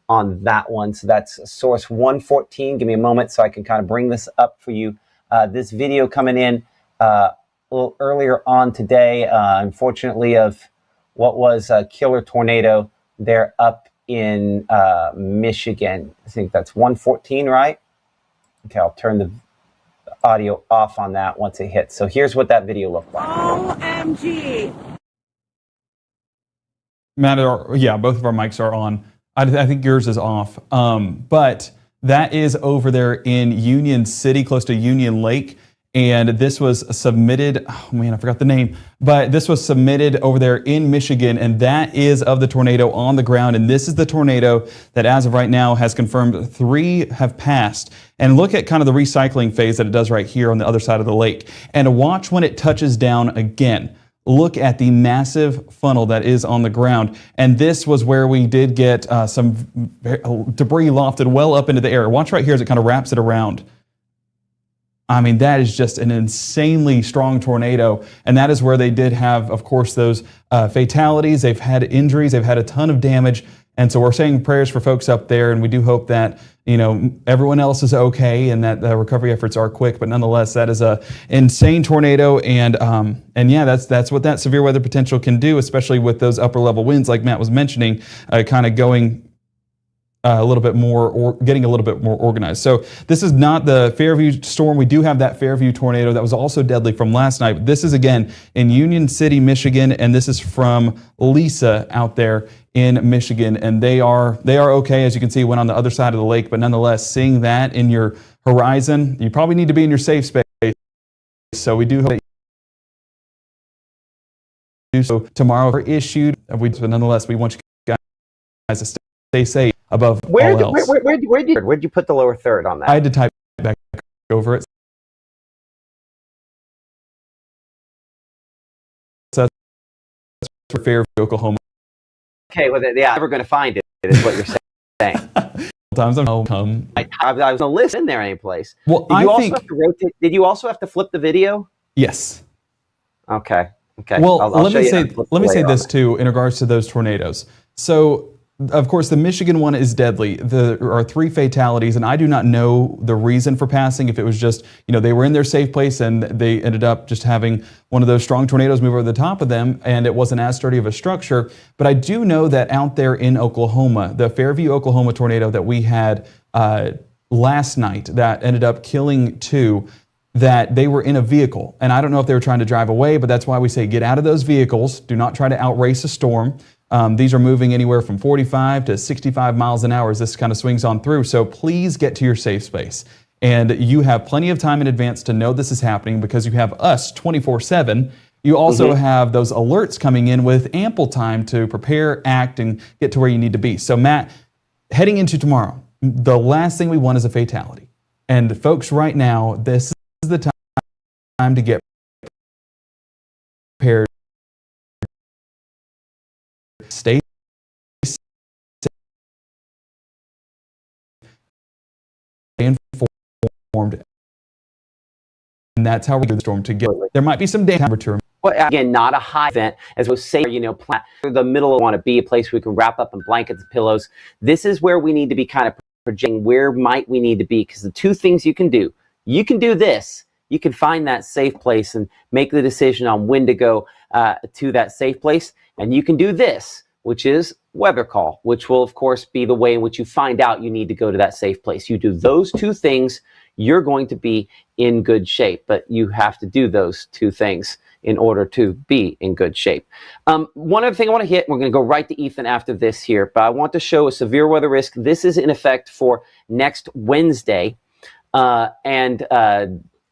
on that one. So that's source 114. Give me a moment so I can kind of bring this up for you. This video coming in a little earlier on today, unfortunately, of what was a killer tornado there up in Michigan. I think that's 114, right? Okay, I'll turn the audio off on that once it hits. So here's what that video looked like. OMG. Matt, yeah, both of our mics are on. I think yours is off. But that is over there in Union City, close to Union Lake. And this was submitted, oh man, I forgot the name, but this was submitted over there in Michigan, and that is of the tornado on the ground. And this is the tornado that as of right now has confirmed 3 have passed. And look at kind of the recycling phase that it does right here on the other side of the lake. And watch when it touches down again. Look at the massive funnel that is on the ground. And this was where we did get some debris lofted well up into the air. Watch right here as it kind of wraps it around. I mean, that is just an insanely strong tornado. And that is where they did have, of course, those fatalities. They've had injuries. They've had a ton of damage. And so we're saying prayers for folks up there. And we do hope that, everyone else is okay and that the recovery efforts are quick. But nonetheless, that is a insane tornado. And yeah, that's what that severe weather potential can do, especially with those upper level winds, like Matt was mentioning, kind of going a little bit more, or getting a little bit more organized. So this is not the Fairview storm. We do have that Fairview tornado that was also deadly from last night. This is again in Union City, Michigan, and this is from Lisa out there in Michigan. And they are okay, as you can see, went on the other side of the lake. But nonetheless, seeing that in your horizon, you probably need to be in your safe space. So we do hope that you do so tomorrow. Issued, but nonetheless, we want you guys to stay safe. Above all else. Where'd you put the lower third on that? I had to type back over it. So that's for Fairview, Oklahoma. Okay, well, yeah, never going to find it, is what you're saying. Sometimes I'm I was on the list in there any place. Well, Did you also have to flip the video? Yes. Okay. Well, let me say this too in regards to those tornadoes. So, of course, the Michigan one is deadly. There are 3 fatalities, and I do not know the reason for passing. If it was just, they were in their safe place and they ended up just having one of those strong tornadoes move over the top of them, and it wasn't as sturdy of a structure. But I do know that out there in Oklahoma, the Fairview, Oklahoma tornado that we had last night that ended up killing 2, that they were in a vehicle. And I don't know if they were trying to drive away, but that's why we say get out of those vehicles. Do not try to outrace a storm. These are moving anywhere from 45 to 65 miles an hour as this kind of swings on through. So please get to your safe space. And you have plenty of time in advance to know this is happening because you have us 24/7. You also have those alerts coming in with ample time to prepare, act, and get to where you need to be. So Matt, heading into tomorrow, the last thing we want is a fatality. And folks, right now, this is the time to get prepared. Stay safe, stay informed, and that's how we do the storm together. There might be some downtime. Well, again, not a high event. As we say, the middle want to be a place we can wrap up in blankets and pillows. This is where we need to be kind of projecting where might we need to be, because the two things you can do this. You can find that safe place and make the decision on when to go to that safe place. And you can do this, which is weather call, which will, of course, be the way in which you find out you need to go to that safe place. You do those two things, you're going to be in good shape. But you have to do those two things in order to be in good shape. One other thing I want to hit, we're going to go right to Ethan after this here, but I want to show a severe weather risk. This is in effect for next Wednesday. And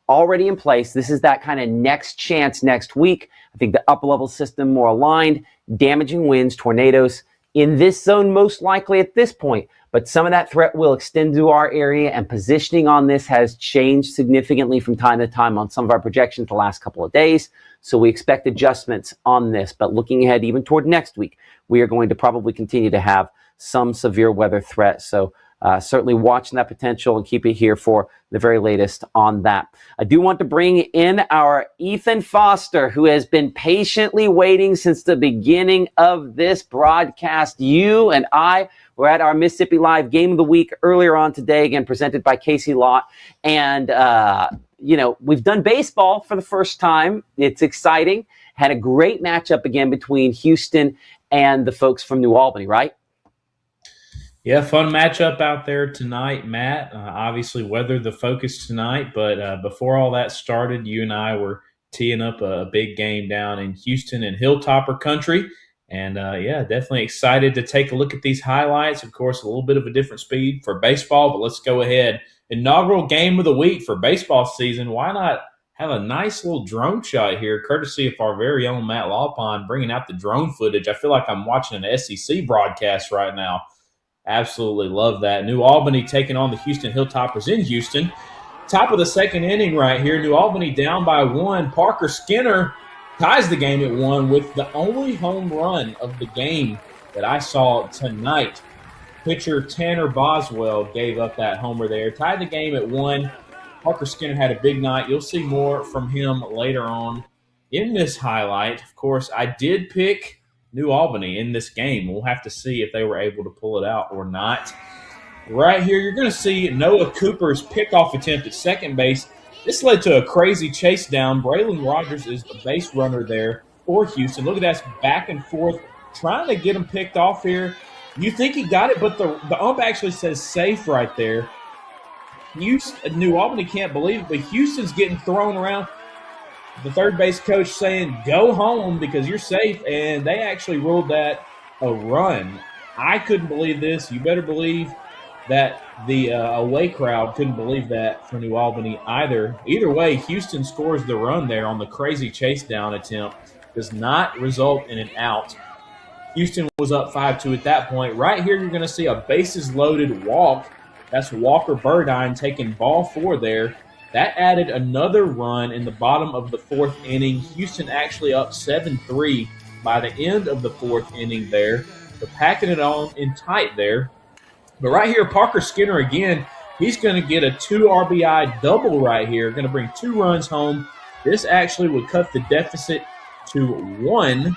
already in place. This is that kind of next chance next week. I think the upper level system more aligned, damaging winds, tornadoes in this zone most likely at this point. But some of that threat will extend to our area, and positioning on this has changed significantly from time to time on some of our projections the last couple of days. So we expect adjustments on this. But looking ahead even toward next week, we are going to probably continue to have some severe weather threat. So certainly watching that potential and keep it here for the very latest on that. I do want to bring in our Ethan Foster, who has been patiently waiting since the beginning of this broadcast. You and I were at our Mississippi Live Game of the Week earlier on today, again, presented by Casey Lott. And, we've done baseball for the first time. It's exciting. Had a great matchup again between Houston and the folks from New Albany, right? Yeah, fun matchup out there tonight, Matt. Obviously, weather the focus tonight, but before all that started, you and I were teeing up a big game down in Houston and Hilltopper country. And, definitely excited to take a look at these highlights. Of course, a little bit of a different speed for baseball, but let's go ahead. Inaugural game of the week for baseball season. Why not have a nice little drone shot here, courtesy of our very own Matt Lawpon, bringing out the drone footage. I feel like I'm watching an SEC broadcast right now. Absolutely love that. New Albany taking on the Houston Hilltoppers in Houston. Top of the second inning right here. New Albany down by 1. Parker Skinner ties the game at 1 with the only home run of the game that I saw tonight. Pitcher Tanner Boswell gave up that homer there. Tied the game at 1. Parker Skinner had a big night. You'll see more from him later on in this highlight. Of course, I did pick New Albany in this game. We'll have to see if they were able to pull it out or not. Right here, you're going to see Noah Cooper's pickoff attempt at second base. This led to a crazy chase down. Braylon Rogers is the base runner there for Houston. Look at that back and forth, trying to get him picked off here. You think he got it, but the ump actually says safe right there. New Albany can't believe it, but Houston's getting thrown around. The third base coach saying, go home because you're safe, and they actually ruled that a run. I couldn't believe this. You better believe that the away crowd couldn't believe that for New Albany either. Either way, Houston scores the run there on the crazy chase down attempt. Does not result in an out. Houston was up 5-2 at that point. Right here, you're going to see a bases-loaded walk. That's Walker Burdine taking ball 4 there. That added another run in the bottom of the 4th inning. Houston actually up 7-3 by the end of the 4th inning there. They're packing it on in tight there. But right here, Parker Skinner again, he's going to get a 2 RBI double right here. Going to bring 2 runs home. This actually would cut the deficit to 1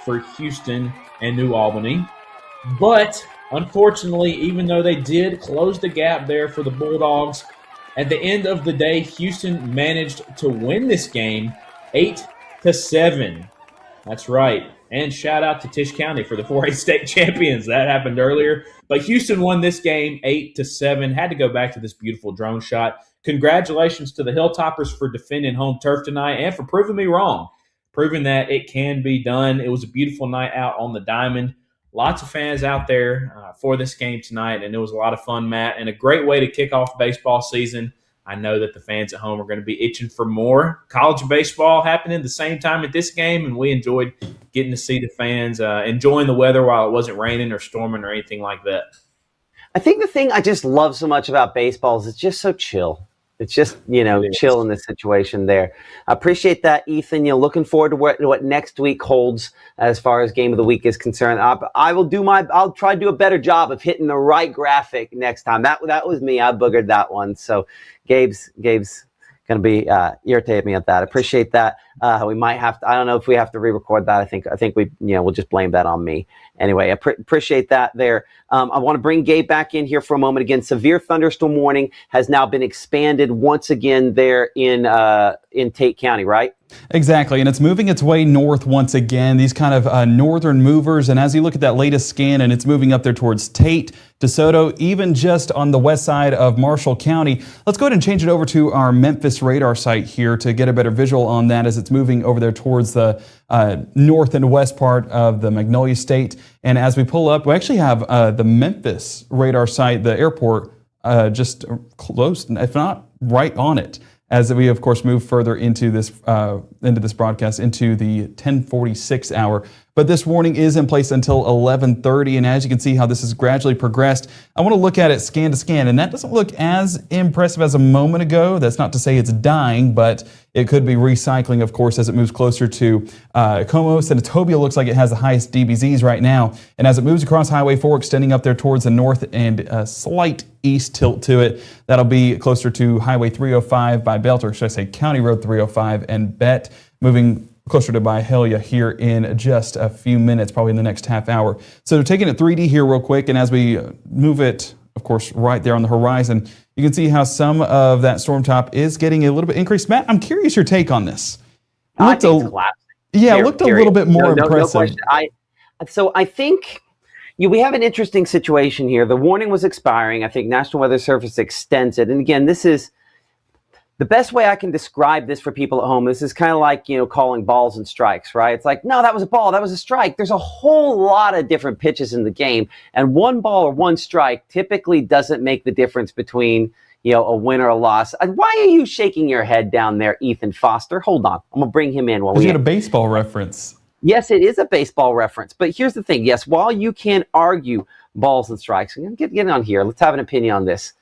for Houston and New Albany. But unfortunately, even though they did close the gap there for the Bulldogs, at the end of the day, Houston managed to win this game 8-7. That's right. And shout out to Tisch County for the 4A state champions. That happened earlier. But Houston won this game 8-7. Had to go back to this beautiful drone shot. congratulations to the Hilltoppers for defending home turf tonight and for proving me wrong, proving that it can be done. It was a beautiful night out on the diamond. Lots of fans out there for this game tonight, and it was a lot of fun, Matt, and a great way to kick off baseball season. I know that the fans at home are going to be itching for more college baseball happening the same time at this game, and we enjoyed getting to see the fans enjoying the weather while it wasn't raining or storming or anything like that. I think the thing I just love so much about baseball is it's just so chill. It's just, chill in this situation there. I appreciate that, Ethan. Looking forward to what next week holds as far as game of the week is concerned. I'll try to do a better job of hitting the right graphic next time. That was me. I boogered that one. So Gabe's going to be irritated me at that. I appreciate that. We might have to, I don't know if we have to re-record that. I think we, we'll just blame that on me. Anyway, I appreciate that there. I want to bring Gabe back in here for a moment. Again, severe thunderstorm warning has now been expanded once again there in Tate County, right? Exactly, and it's moving its way north once again, these kind of northern movers, and as you look at that latest scan, and it's moving up there towards Tate, DeSoto, even just on the west side of Marshall County. Let's go ahead and change it over to our Memphis radar site here to get a better visual on that as it's moving over there towards the north and west part of the Magnolia State. And as we pull up, we actually have the Memphis radar site, the airport, just close, if not right on it, as we, of course, move further into this broadcast, into the 10:46 hour. But this warning is in place until 11:30, and as you can see how this has gradually progressed, I want to look at it scan to scan, and that doesn't look as impressive as a moment ago. That's not to say it's dying, but it could be recycling, of course, as it moves closer to Como. Senatobia looks like it has the highest DBZs right now, and as it moves across Highway 4, extending up there towards the north and a slight east tilt to it, that'll be closer to Highway 305 by Belt, or should I say County Road 305 and Bet, moving closer to Byhalia here in just a few minutes, probably in the next half hour. So taking it 3D here real quick, and as we move it, of course, right there on the horizon, you can see how some of that storm top is getting a little bit increased. Matt, I'm curious your take on this. I think it's collapsing. Yeah, it looked a little bit more impressive. No question. I think we have an interesting situation here. The warning was expiring. I think National Weather Service extends it. And again, this is the best way I can describe this for people at home. This is kind of like, calling balls and strikes, right? It's like, no, that was a ball, that was a strike. There's a whole lot of different pitches in the game, and one ball or one strike typically doesn't make the difference between, a win or a loss. Why are you shaking your head down there, Ethan Foster? Hold on. I'm going to bring him in while we get a baseball reference. Yes, it is a baseball reference. But here's the thing. Yes, while you can argue balls and strikes, get on here. Let's have an opinion on this.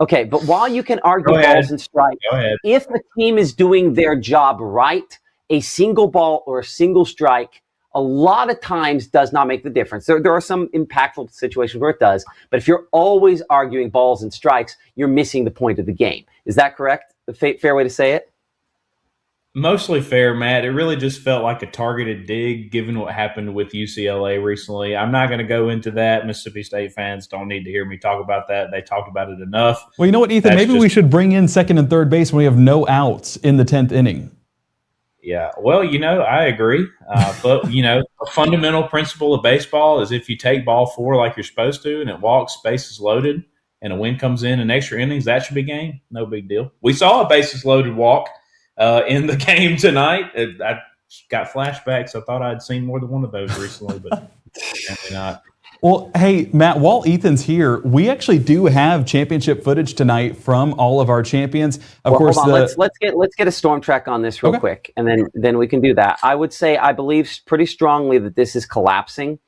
Okay, but while you can argue balls and strikes, if the team is doing their job right, a single ball or a single strike a lot of times does not make the difference. There are some impactful situations where it does, but if you're always arguing balls and strikes, you're missing the point of the game. Is that correct? The fair way to say it? Mostly fair, Matt. It really just felt like a targeted dig given what happened with UCLA recently. I'm not going to go into that. Mississippi State fans don't need to hear me talk about that. They talked about it enough. Well, you know what, Ethan? Maybe we should bring in second and third base when we have no outs in the 10th inning. Yeah, well, I agree. But, a fundamental principle of baseball is if you take ball four like you're supposed to and it walks, bases loaded, and a win comes in extra innings, that should be game. No big deal. We saw a bases loaded walk in the game tonight. I got flashbacks. I thought I'd seen more than one of those recently, but apparently not. Well, hey, Matt, while Ethan's here, we actually do have championship footage tonight from all of our champions. Of course, hold on. Let's get a storm track on this real quick, and then we can do that. I would say I believe pretty strongly that this is collapsing.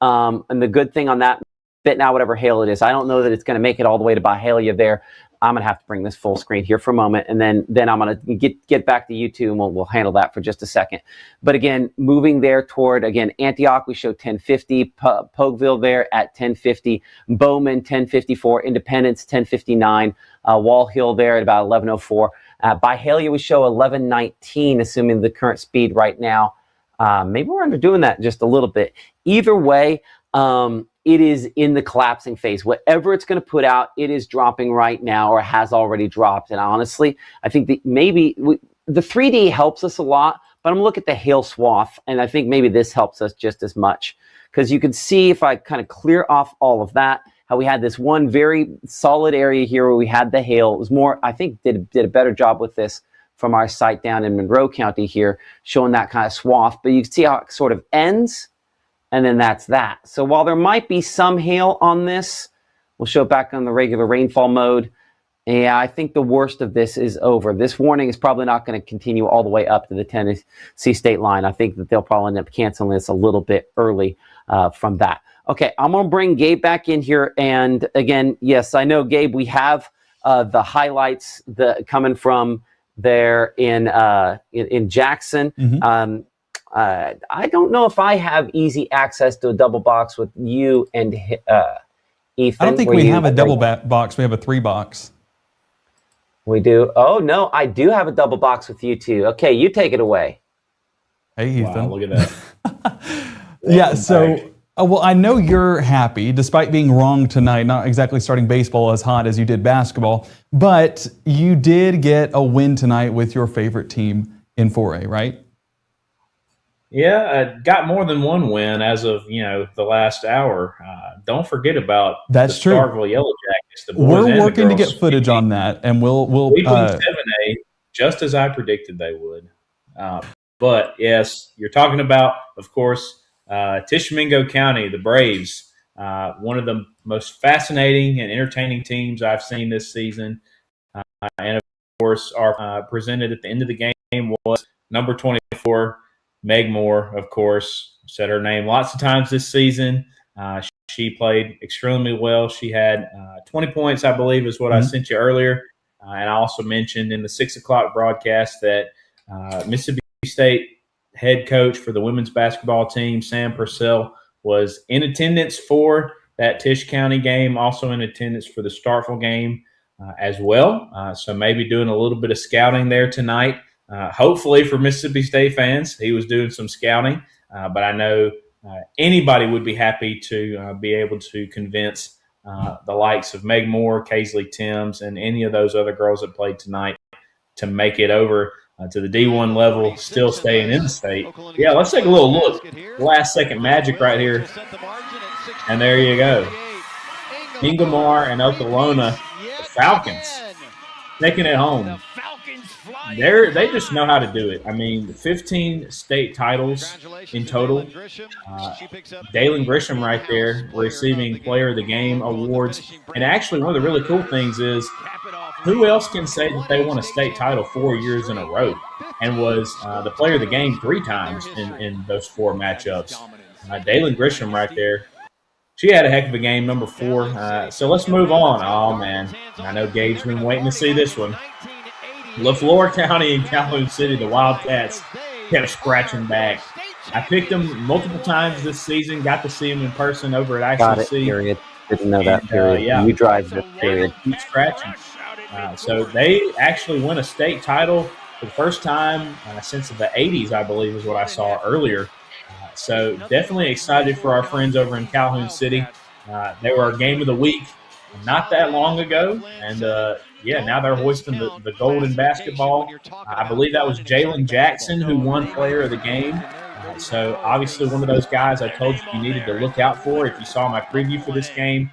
And the good thing on that bit now, whatever hail it is, I don't know that it's going to make it all the way to Byhalia there. I'm going to have to bring this full screen here for a moment, and then I'm going to get back to you two, and we'll handle that for just a second. But again, moving there toward, Antioch, we show 1050, Polkville there at 1050, Bowman 1054, Independence 1059, Wall Hill there at about 1104. Byhalia, we show 1119, assuming the current speed right now. Maybe we're underdoing that just a little bit. Either way, it is in the collapsing phase. Whatever it's going to put out, it is dropping right now or has already dropped. And honestly, I think the 3D helps us a lot, but I'm going to look at the hail swath, and I think maybe this helps us just as much. Because you can see if I kind of clear off all of that, how we had this one very solid area here where we had the hail. It was more, I think, did a better job with this from our site down in Monroe County here, showing that kind of swath. But you can see how it sort of ends, and then that's that. So while there might be some hail on this, we'll show it back on the regular rainfall mode. Yeah, I think the worst of this is over. This warning is probably not going to continue all the way up to the Tennessee state line. I think that they'll probably end up canceling this a little bit early from that. Okay, I'm going to bring Gabe back in here. And again, yes, I know, Gabe, we have the highlights coming from there in Jackson. Mm-hmm. I don't know if I have easy access to a double box with you and Ethan. I don't think we have a double box. We have a 3-box. We do. Oh, no, I do have a double box with you two. Okay, you take it away. Hey, Ethan. Wow, look at that. Yeah, so, well, I know you're happy, despite being wrong tonight, not exactly starting baseball as hot as you did basketball, but you did get a win tonight with your favorite team in 4A, right? Yeah, I got more than one win as of, the last hour. Don't forget about That's the true. Starkville Yellow Jackets. The boys We're and working the to girls. get footage on that, and we'll We won 7A, just as I predicted they would. But, yes, you're talking about, of course, Tishomingo County, the Braves, one of the most fascinating and entertaining teams I've seen this season. And, of course, our presented at the end of the game was number 24, Meg Moore, of course, said her name lots of times this season. She played extremely well. She had 20 points, I believe, is what I sent you earlier. And I also mentioned in the 6 o'clock broadcast that Mississippi State head coach for the women's basketball team, Sam Purcell, was in attendance for that Tisch County game, also in attendance for the Starkville game as well. So maybe doing a little bit of scouting there tonight. Hopefully for Mississippi State fans, he was doing some scouting, but I know anybody would be happy to be able to convince the likes of Meg Moore, Kaisley Timms, and any of those other girls that played tonight to make it over to the D1 level, still staying in the state. Yeah, let's take a little look. Last second magic right here. And there you go. Ingomar and Okolona, the Falcons, taking it home. They just know how to do it. I mean, 15 state titles in total. Dalen Grisham right there receiving Player of the Game awards. And actually, one of the really cool things is who else can say that they won a state title 4 years in a row and was the Player of the Game 3 times in those 4 matchups? Dalen Grisham right there. She had a heck of a game, number 4. So let's move on. Oh, man. I know Gabe's been waiting to see this one. LaFleur County and Calhoun City, the Wildcats, kept scratching back. I picked them multiple times this season, got to see them in person over at ICC. Got it, period. Didn't know that, period. Yeah. You drive this, period. Keep scratching. So they actually won a state title for the first time since the 80s, I believe is what I saw earlier. So definitely excited for our friends over in Calhoun City. They were our game of the week not that long ago, and now they're hoisting the gold in basketball. I believe that was Jalen Jackson who won Player of the Game. So obviously one of those guys I told you needed to look out for if you saw my preview for this game.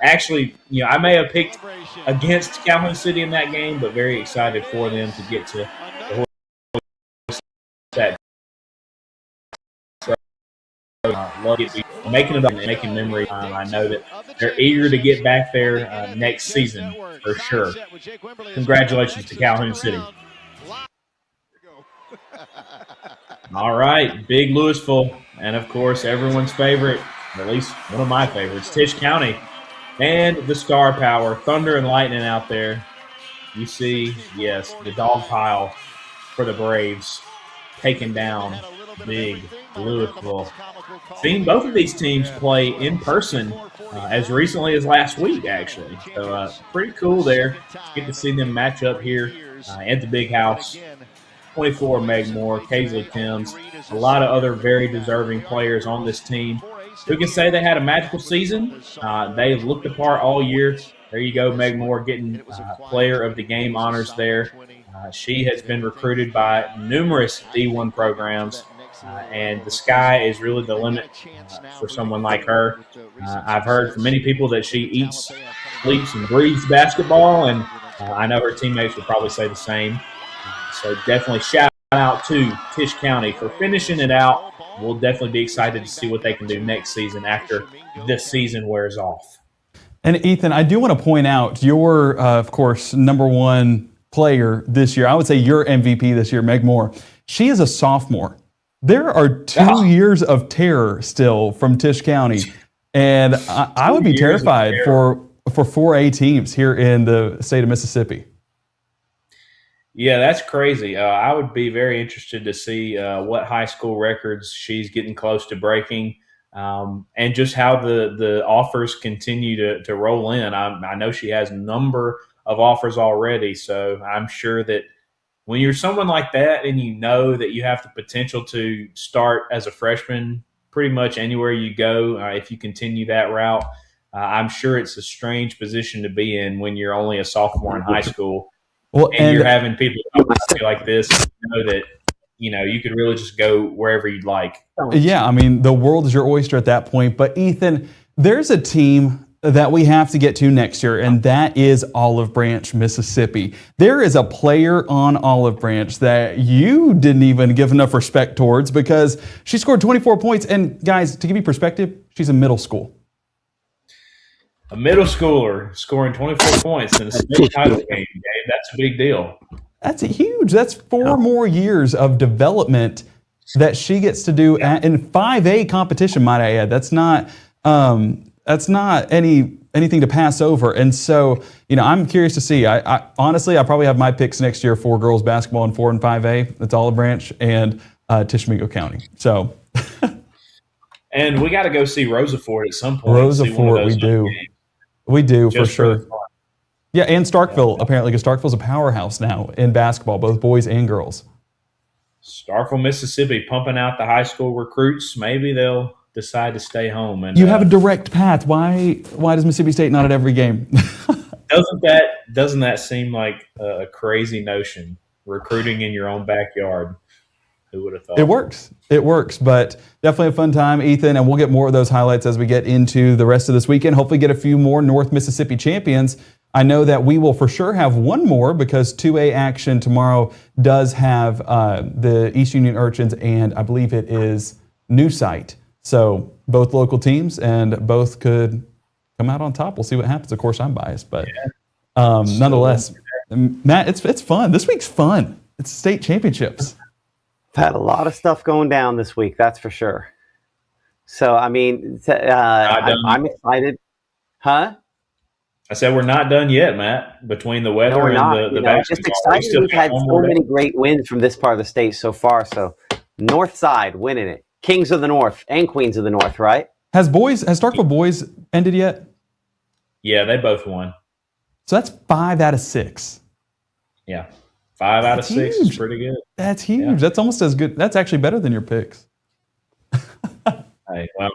Actually, I may have picked against Calhoun City in that game, but very excited for them to get to that. Love making it up and making memory. I know that they're eager to get back there next season for sure. Congratulations to Calhoun City. All right, big Louisville, and of course everyone's favorite, at least one of my favorites, Tisch County, and the star power, Thunder and Lightning out there. You see, yes, the dog pile for the Braves taking down big Louisville. Seen both of these teams play in person as recently as last week, actually. So pretty cool there. Get to see them match up here at the big house. 24 Meg Moore, Kaisley Timms, a lot of other very deserving players on this team. Who can say they had a magical season? They've looked the part all year. There you go, Meg Moore getting Player of the Game honors there. She has been recruited by numerous D1 programs. and the sky is really the limit for someone like her. I've heard from many people that she eats, sleeps, and breathes basketball, and I know her teammates would probably say the same. So definitely shout out to Tisch County for finishing it out. We'll definitely be excited to see what they can do next season after this season wears off. And Ethan, I do want to point out your, of course, number one player this year. I would say your MVP this year, Meg Moore. She is a sophomore. There are 2 years of terror still from Tisch County, and I would be terrified for 4A teams here in the state of Mississippi. Yeah, that's crazy. I would be very interested to see what high school records she's getting close to breaking, and just how the offers continue to roll in. I know she has a number of offers already, so I'm sure that when you're someone like that and you know that you have the potential to start as a freshman pretty much anywhere you go, if you continue that route, I'm sure it's a strange position to be in when you're only a sophomore in high school. Well, and you're having people like this, know that you could really just go wherever you'd like. Yeah, I mean, the world is your oyster at that point. But Ethan, there's a team that we have to get to next year, and that is Olive Branch, Mississippi. There is a player on Olive Branch that you didn't even give enough respect towards because she scored 24 points. And guys, to give you perspective, she's in middle school. A middle schooler scoring 24 points in a state title game, Gabe. That's a big deal. That's huge. That's 4 more years of development that she gets to do in 5A competition, might I add. That's not anything to pass over. And so, I'm curious to see. I honestly, I probably have my picks next year for girls basketball in 4 and 5A. That's Olive Branch and Tishomingo County. So, and we got to go see Rosa Ford at some point. Rosa Ford, we do. Games. We do, for Just sure. Yeah, and Starkville, apparently, because Starkville's a powerhouse now in basketball, both boys and girls. Starkville, Mississippi, pumping out the high school recruits. Maybe they'll decide to stay home. And you have a direct path. Why does Mississippi State not at every game? Doesn't that seem like a crazy notion? Recruiting in your own backyard. Who would have thought? It works, but definitely a fun time, Ethan, and we'll get more of those highlights as we get into the rest of this weekend. Hopefully get a few more North Mississippi champions. I know that we will for sure have one more because 2A action tomorrow does have the East Union Urchins and I believe it is New Site. So both local teams and both could come out on top. We'll see what happens. Of course, I'm biased, but nonetheless, Matt, it's fun. This week's fun. It's state championships. I've had a lot of stuff going down this week, that's for sure. So, I mean, I'm excited. Huh? I said we're not done yet, Matt, between the weather and the basketball. Just excited. We've had so many great wins from this part of the state so far. So, North Side winning it. Kings of the North and Queens of the North, right? Has Starkville boys ended yet? Yeah, they both won. So that's 5 out of 6. Yeah. 5 out of 6 is pretty good. That's huge. Yeah. That's almost as good. That's actually better than your picks. Hey, well,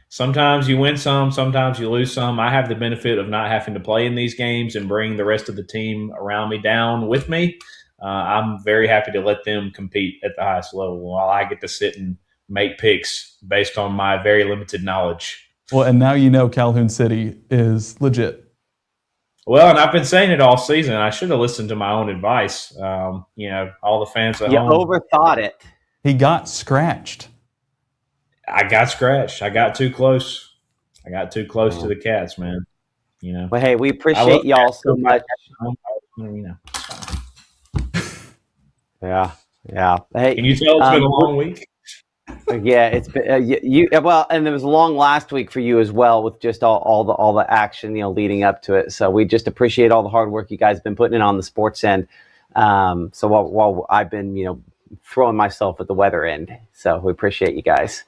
sometimes you win some, sometimes you lose some. I have the benefit of not having to play in these games and bring the rest of the team around me down with me. I'm very happy to let them compete at the highest level while I get to sit and make picks based on my very limited knowledge. Well, and now you know Calhoun City is legit. Well, and I've been saying it all season. I should have listened to my own advice. All the fans at home. You overthought it. He got scratched. I got scratched. I got too close. I got too close to the Cats, man. Well, hey, we appreciate y'all so much. Yeah. Hey, can you tell it's been a long week? Yeah, it's been well, and there was a long last week for you as well with just all the action leading up to it. So we just appreciate all the hard work you guys have been putting in on the sports end. So while I've been throwing myself at the weather end, so we appreciate you guys.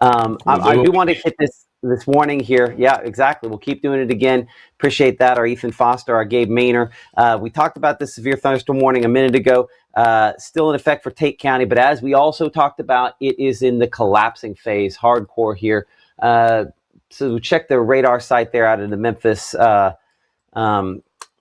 I do want to hit this warning here. Yeah, exactly. We'll keep doing it again. Appreciate that. Our Ethan Foster, our Gabe Maynor. We talked about the severe thunderstorm warning a minute ago. Still in effect for Tate County, but as we also talked about, it is in the collapsing phase, hardcore here. So check the radar site there out of the Memphis.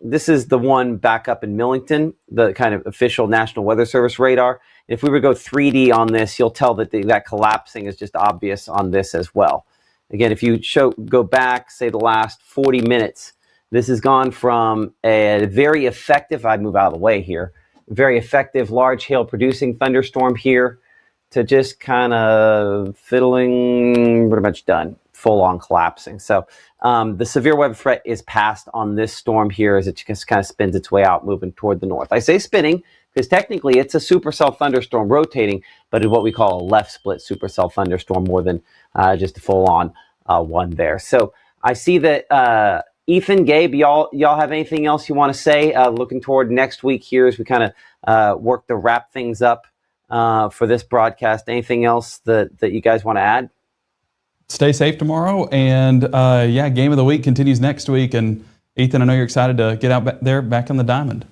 This is the one back up in Millington, the kind of official National Weather Service radar. If we were to go 3D on this, you'll tell that that collapsing is just obvious on this as well. Again, if you go back, say the last 40 minutes, this has gone from a very effective, I'd move out of the way here, very effective large hail producing thunderstorm here to just kind of fiddling, pretty much done, full on collapsing. So the severe weather threat is passed on this storm here as it just kind of spins its way out, moving toward the north. I say spinning because technically it's a supercell thunderstorm rotating, but it's what we call a left split supercell thunderstorm more than just a full on one there. So I see that Ethan, Gabe, y'all have anything else you want to say? Looking toward next week here as we kind of work to wrap things up for this broadcast. Anything else that you guys want to add? Stay safe tomorrow, and game of the week continues next week. And Ethan, I know you're excited to get out there back on the diamond.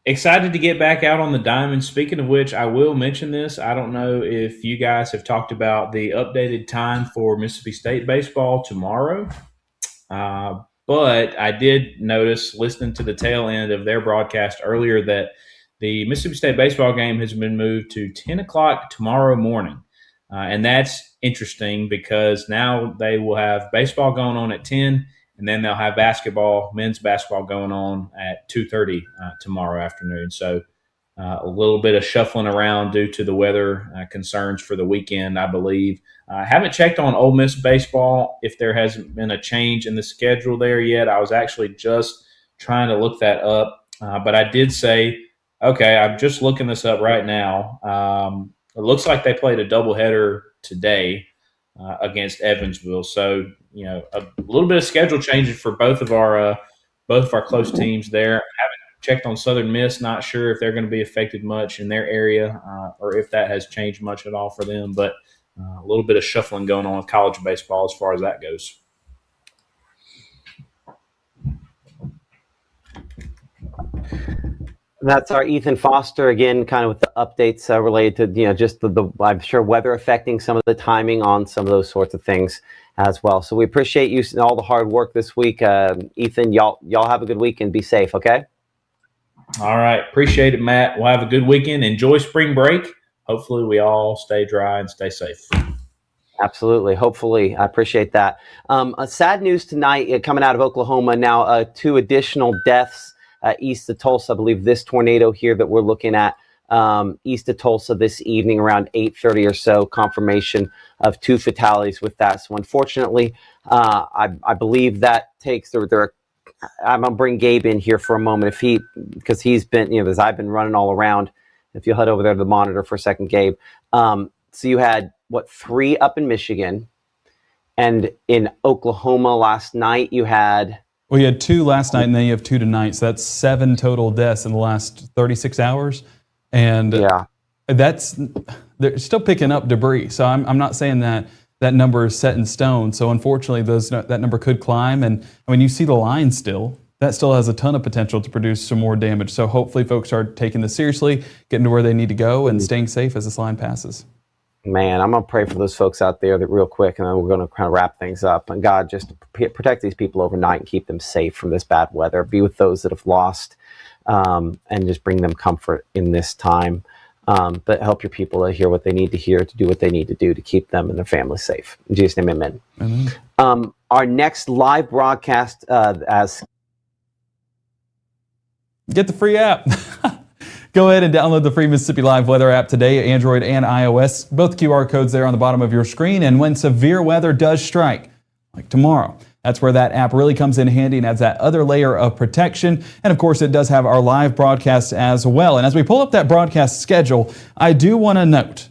Excited to get back out on the diamond. Speaking of which, I will mention this. I don't know if you guys have talked about the updated time for Mississippi State baseball tomorrow. But I did notice, listening to the tail end of their broadcast earlier, that the Mississippi State baseball game has been moved to 10 o'clock tomorrow morning. And that's interesting because now they will have baseball going on at 10, and then they'll have men's basketball going on at 2:30 tomorrow afternoon. So a little bit of shuffling around due to the weather concerns for the weekend, I believe. I haven't checked on Ole Miss baseball if there hasn't been a change in the schedule there yet. I was actually just trying to look that up. But I did say, okay, I'm just looking this up right now. It looks like they played a doubleheader today against Evansville. So, a little bit of schedule changes for both of our close teams there. I haven't checked on Southern Miss. Not sure if they're going to be affected much in their area or if that has changed much at all for them. But a little bit of shuffling going on with college baseball as far as that goes. That's our Ethan Foster again, kind of with the updates related to just the I'm sure weather affecting some of the timing on some of those sorts of things as well. So we appreciate you and all the hard work this week, Ethan. Y'all have a good week and be safe. Okay. All right, appreciate it, Matt. We'll have a good weekend. Enjoy spring break. Hopefully, we all stay dry and stay safe. Absolutely. Hopefully. I appreciate that. Sad news tonight coming out of Oklahoma now, 2 additional deaths east of Tulsa. I believe this tornado here that we're looking at east of Tulsa this evening around 8:30 or so, confirmation of 2 fatalities with that. So unfortunately, I believe that takes I'm going to bring Gabe in here for a moment because he's been, as I've been running all around. If you'll head over there to the monitor for a second, Gabe. So you had 3 up in Michigan, and in Oklahoma last night you had. Well, you had 2 last night, and then you have 2 tonight. So that's 7 total deaths in the last 36 hours. And they're still picking up debris. So I'm not saying that number is set in stone. So unfortunately, that number could climb. And I mean, you see the line still. That still has a ton of potential to produce some more damage. So hopefully folks are taking this seriously, getting to where they need to go, and staying safe as this line passes. Man, I'm going to pray for those folks out there real quick, and then we're going to kind of wrap things up. And God, just protect these people overnight and keep them safe from this bad weather. Be with those that have lost and just bring them comfort in this time. But help your people to hear what they need to hear, to do what they need to do to keep them and their families safe. In Jesus' name, amen. Amen. Our next live broadcast Get the free app. Go ahead and download the free Mississippi Live weather app today, Android and iOS. Both QR codes there on the bottom of your screen. And when severe weather does strike, like tomorrow, that's where that app really comes in handy and adds that other layer of protection. And of course, it does have our live broadcast as well. And as we pull up that broadcast schedule, I do want to note,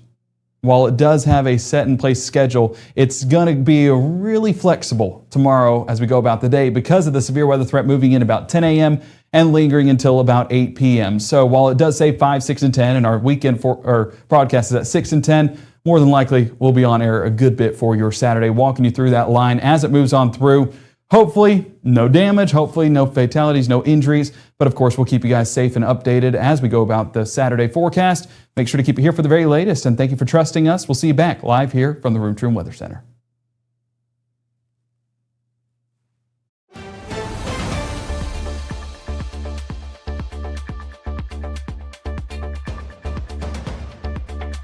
while it does have a set in place schedule, it's going to be really flexible tomorrow as we go about the day because of the severe weather threat moving in about 10 a.m. and lingering until about 8 p.m. So while it does say 5, 6, and 10, and our weekend broadcast is at 6 and 10, more than likely we'll be on air a good bit for your Saturday, walking you through that line as it moves on through. Hopefully, no damage, hopefully no fatalities, no injuries, but of course we'll keep you guys safe and updated as we go about the Saturday forecast. Make sure to keep it here for the very latest, and thank you for trusting us. We'll see you back live here from the Room to Room Weather Center.